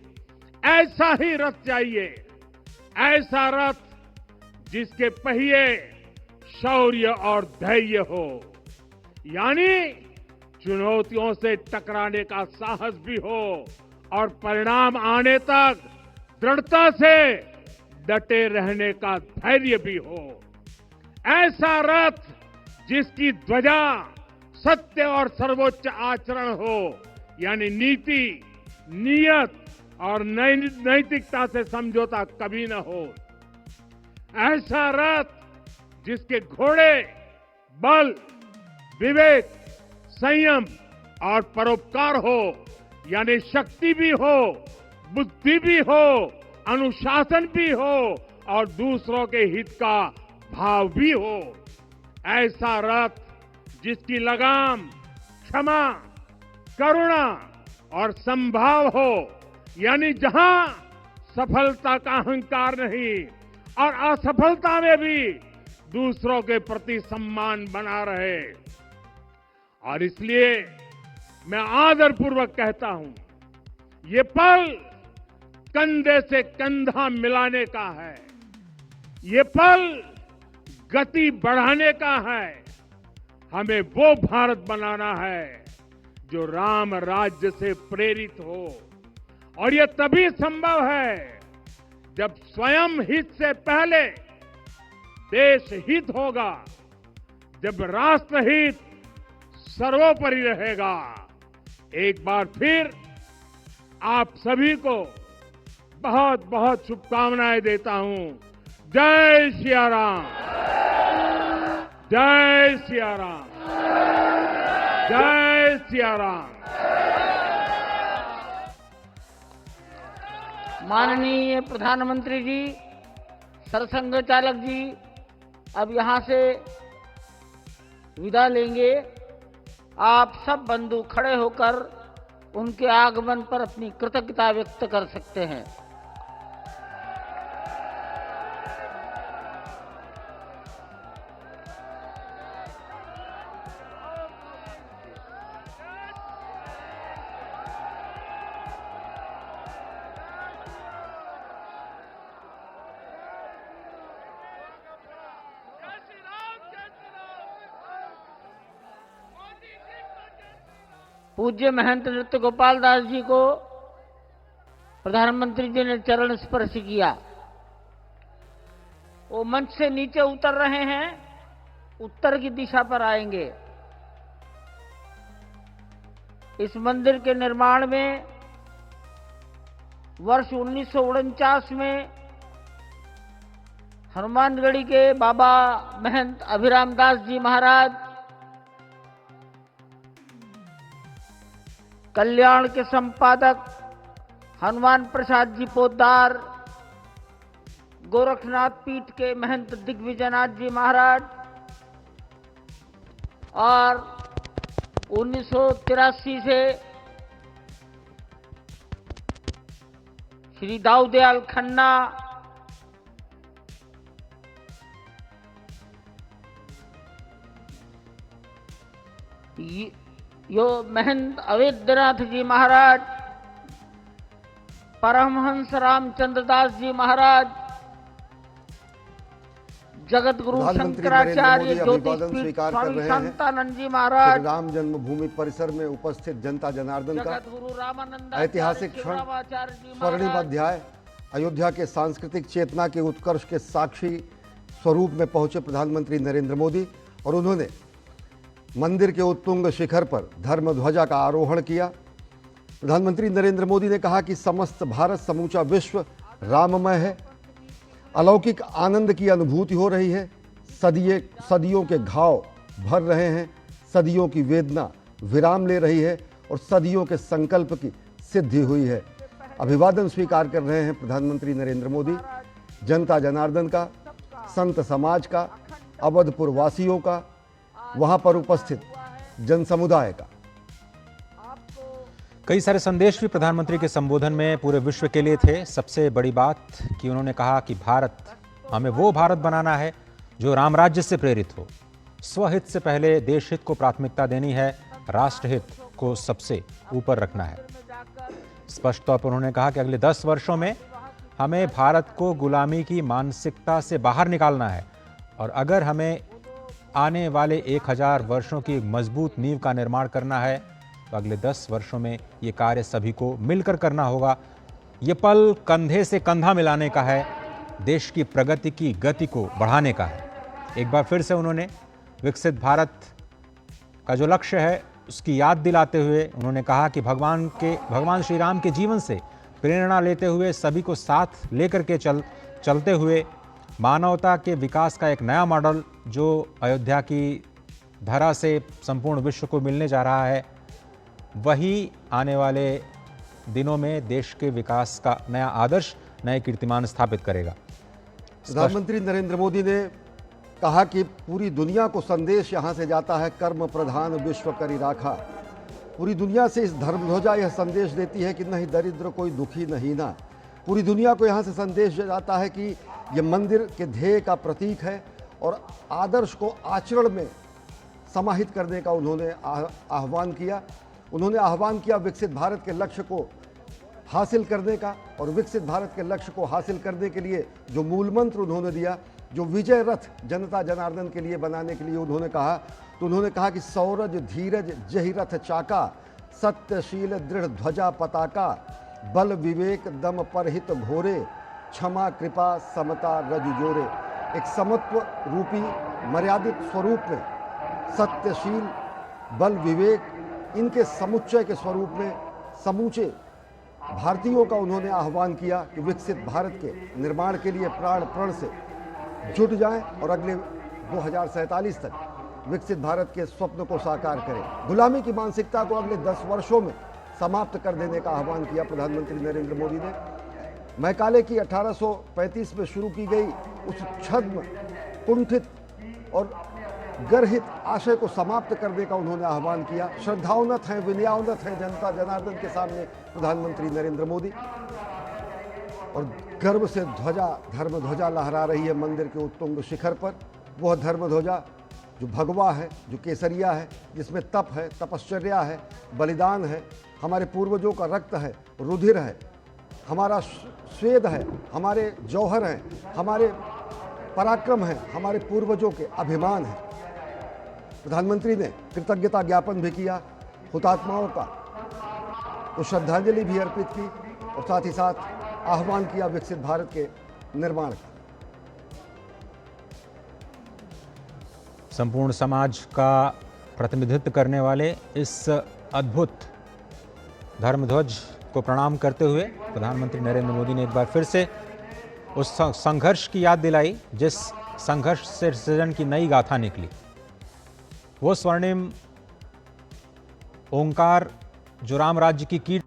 ऐसा ही रथ चाहिए। ऐसा रथ जिसके पहिए शौर्य और धैर्य हो, यानी चुनौतियों से टकराने का साहस भी हो और परिणाम आने तक दृढ़ता से डटे रहने का धैर्य भी हो। ऐसा रथ जिसकी ध्वजा सत्य और सर्वोच्च आचरण हो, यानी नीति, नियत और नैतिकता से समझौता कभी न हो। ऐसा रथ जिसके घोड़े बल, विवेक, संयम और परोपकार हो, यानी शक्ति भी हो, बुद्धि भी हो, अनुशासन भी हो और दूसरों के हित का भाव भी हो। ऐसा रथ जिसकी लगाम क्षमा, करुणा और संभाव हो, यानी जहां सफलता का अहंकार नहीं और असफलता में भी दूसरों के प्रति सम्मान बना रहे। और इसलिए मैं आदरपूर्वक कहता हूं, ये पल कंधे से कंधा मिलाने का है। ये पल गति बढ़ाने का है। हमें वो भारत बनाना है जो राम राज्य से प्रेरित हो। और ये तभी संभव है जब स्वयं हित से पहले देश हित होगा, जब राष्ट्र हित सर्वोपरि रहेगा। एक बार फिर आप सभी को बहुत बहुत शुभकामनाएं देता हूं। जय सिया राम, जय सिया राम, जय सिया राम। माननीय प्रधानमंत्री जी, सरसंघ चालक जी अब यहां से विदा लेंगे। आप सब बंधु खड़े होकर उनके आगमन पर अपनी कृतज्ञता व्यक्त कर सकते हैं। पूज्य महंत नृत्य गोपाल दास जी को प्रधानमंत्री जी ने चरण स्पर्श किया। वो मंच से नीचे उतर रहे हैं, उत्तर की दिशा पर आएंगे। इस मंदिर के निर्माण में वर्ष 1949 में हनुमानगढ़ी के बाबा महंत अभिराम दास जी महाराज, कल्याण के संपादक हनुमान प्रसाद जी पोद्दार, गोरखनाथ पीठ के महंत दिग्विजयनाथ जी महाराज और 1983 से श्री दाऊदयाल खन्ना, यो महंत अवेद्यनाथ जी महाराज, परमहंस रामचंद्र दास जी महाराज, जगत गुरु शंकराचार्य ज्योतिष स्वामी शांतानंद जी महाराज, राम जन्मभूमि परिसर में उपस्थित जनता जनार्दन का जगत गुरु रामानंद ऐतिहासिक क्षण, स्वर्णिम अध्याय, अयोध्या के सांस्कृतिक चेतना के उत्कर्ष के साक्षी स्वरूप में पहुंचे प्रधानमंत्री नरेंद्र मोदी और उन्होंने मंदिर के उत्तुंग शिखर पर धर्म ध्वजा का आरोहण किया। प्रधानमंत्री नरेंद्र मोदी ने कहा कि समस्त भारत, समूचा विश्व राममय है। अलौकिक आनंद की अनुभूति हो रही है। सदियों के घाव भर रहे हैं, सदियों की वेदना विराम ले रही है और सदियों के संकल्प की सिद्धि हुई है। अभिवादन स्वीकार कर रहे हैं प्रधानमंत्री नरेंद्र मोदी जनता जनार्दन का, संत समाज का, अवधपुर वासियों का, वहां पर उपस्थित जन समुदाय का। कई सारे संदेश भी प्रधानमंत्री के संबोधन में पूरे विश्व के लिए थे। सबसे बड़ी बात कि उन्होंने कहा कि हमें वो भारत बनाना है जो राम राज्य से प्रेरित हो। स्वहित से पहले देश हित को प्राथमिकता देनी है, राष्ट्रहित को सबसे ऊपर रखना है। स्पष्ट तौर पर उन्होंने कहा कि अगले 10 वर्षों में हमें भारत को गुलामी की मानसिकता से बाहर निकालना है और अगर हमें आने वाले 1000 वर्षों की मजबूत नींव का निर्माण करना है तो अगले 10 वर्षों में ये कार्य सभी को मिलकर करना होगा। ये पल कंधे से कंधा मिलाने का है, देश की प्रगति की गति को बढ़ाने का है। एक बार फिर से उन्होंने विकसित भारत का जो लक्ष्य है उसकी याद दिलाते हुए उन्होंने कहा कि भगवान श्री राम के जीवन से प्रेरणा लेते हुए, सभी को साथ लेकर के चलते हुए मानवता के विकास का एक नया मॉडल जो अयोध्या की धरा से संपूर्ण विश्व को मिलने जा रहा है, वही आने वाले दिनों में देश के विकास का नया आदर्श, नए कीर्तिमान स्थापित करेगा। प्रधानमंत्री नरेंद्र मोदी ने कहा कि पूरी दुनिया को संदेश यहाँ से जाता है, कर्म प्रधान विश्व करी राखा। पूरी दुनिया से इस धर्म ध्वजा यह संदेश देती है कि नहीं दरिद्र कोई दुखी नहीं ना। पूरी दुनिया को यहाँ से संदेश जाता है कि यह मंदिर के ध्येय का प्रतीक है और आदर्श को आचरण में समाहित करने का उन्होंने आह्वान किया। उन्होंने आह्वान किया विकसित भारत के लक्ष्य को हासिल करने का, और विकसित भारत के लक्ष्य को हासिल करने के लिए जो मूल मंत्र उन्होंने दिया, जो विजय रथ जनता जनार्दन के लिए बनाने के लिए उन्होंने कहा, तो उन्होंने कहा कि सौरज धीरज जहि रथ चाका, सत्यशील दृढ़ ध्वजा पताका, बल विवेक दम परहित घोरे, क्षमा कृपा समता रज जोरे। एक समत्व रूपी मर्यादित स्वरूप में सत्यशील, बल विवेक, इनके समुच्चय के स्वरूप में समूचे भारतीयों का उन्होंने आह्वान किया कि विकसित भारत के निर्माण के लिए प्राण प्रण से जुट जाएं और अगले 2047 तक विकसित भारत के स्वप्न को साकार करें। गुलामी की मानसिकता को अगले 10 वर्षों में समाप्त कर देने का आह्वान किया प्रधानमंत्री नरेंद्र मोदी ने। मैकाले की 1835 में शुरू की गई उस छद्म, कुंठित और गर्हित आशय को समाप्त करने का उन्होंने आह्वान किया। श्रद्धाउन्नत हैं, विनयाउन्नत हैं जनता जनार्दन के सामने प्रधानमंत्री नरेंद्र मोदी, और गर्व से धर्म ध्वजा लहरा रही है मंदिर के उत्तुंग शिखर पर। वह धर्म ध्वजा जो भगवा है, जो केसरिया है, जिसमें तप है, तपश्चर्या है, बलिदान है, हमारे पूर्वजों का रक्त है, रुधिर है, हमारा स्वेद है, हमारे जौहर हैं, हमारे पराक्रम है, हमारे पूर्वजों के अभिमान है। प्रधानमंत्री ने कृतज्ञता ज्ञापन भी किया, हुतात्माओं का तो श्रद्धांजलि भी अर्पित की और साथ ही साथ आह्वान किया विकसित भारत के निर्माण का। संपूर्ण समाज का प्रतिनिधित्व करने वाले इस अद्भुत धर्मध्वज को प्रणाम करते हुए प्रधानमंत्री नरेंद्र मोदी ने एक बार फिर से उस संघर्ष की याद दिलाई जिस संघर्ष से सृजन की नई गाथा निकली। वो स्वर्णिम ओंकार जो राम राज्य की कीर्ति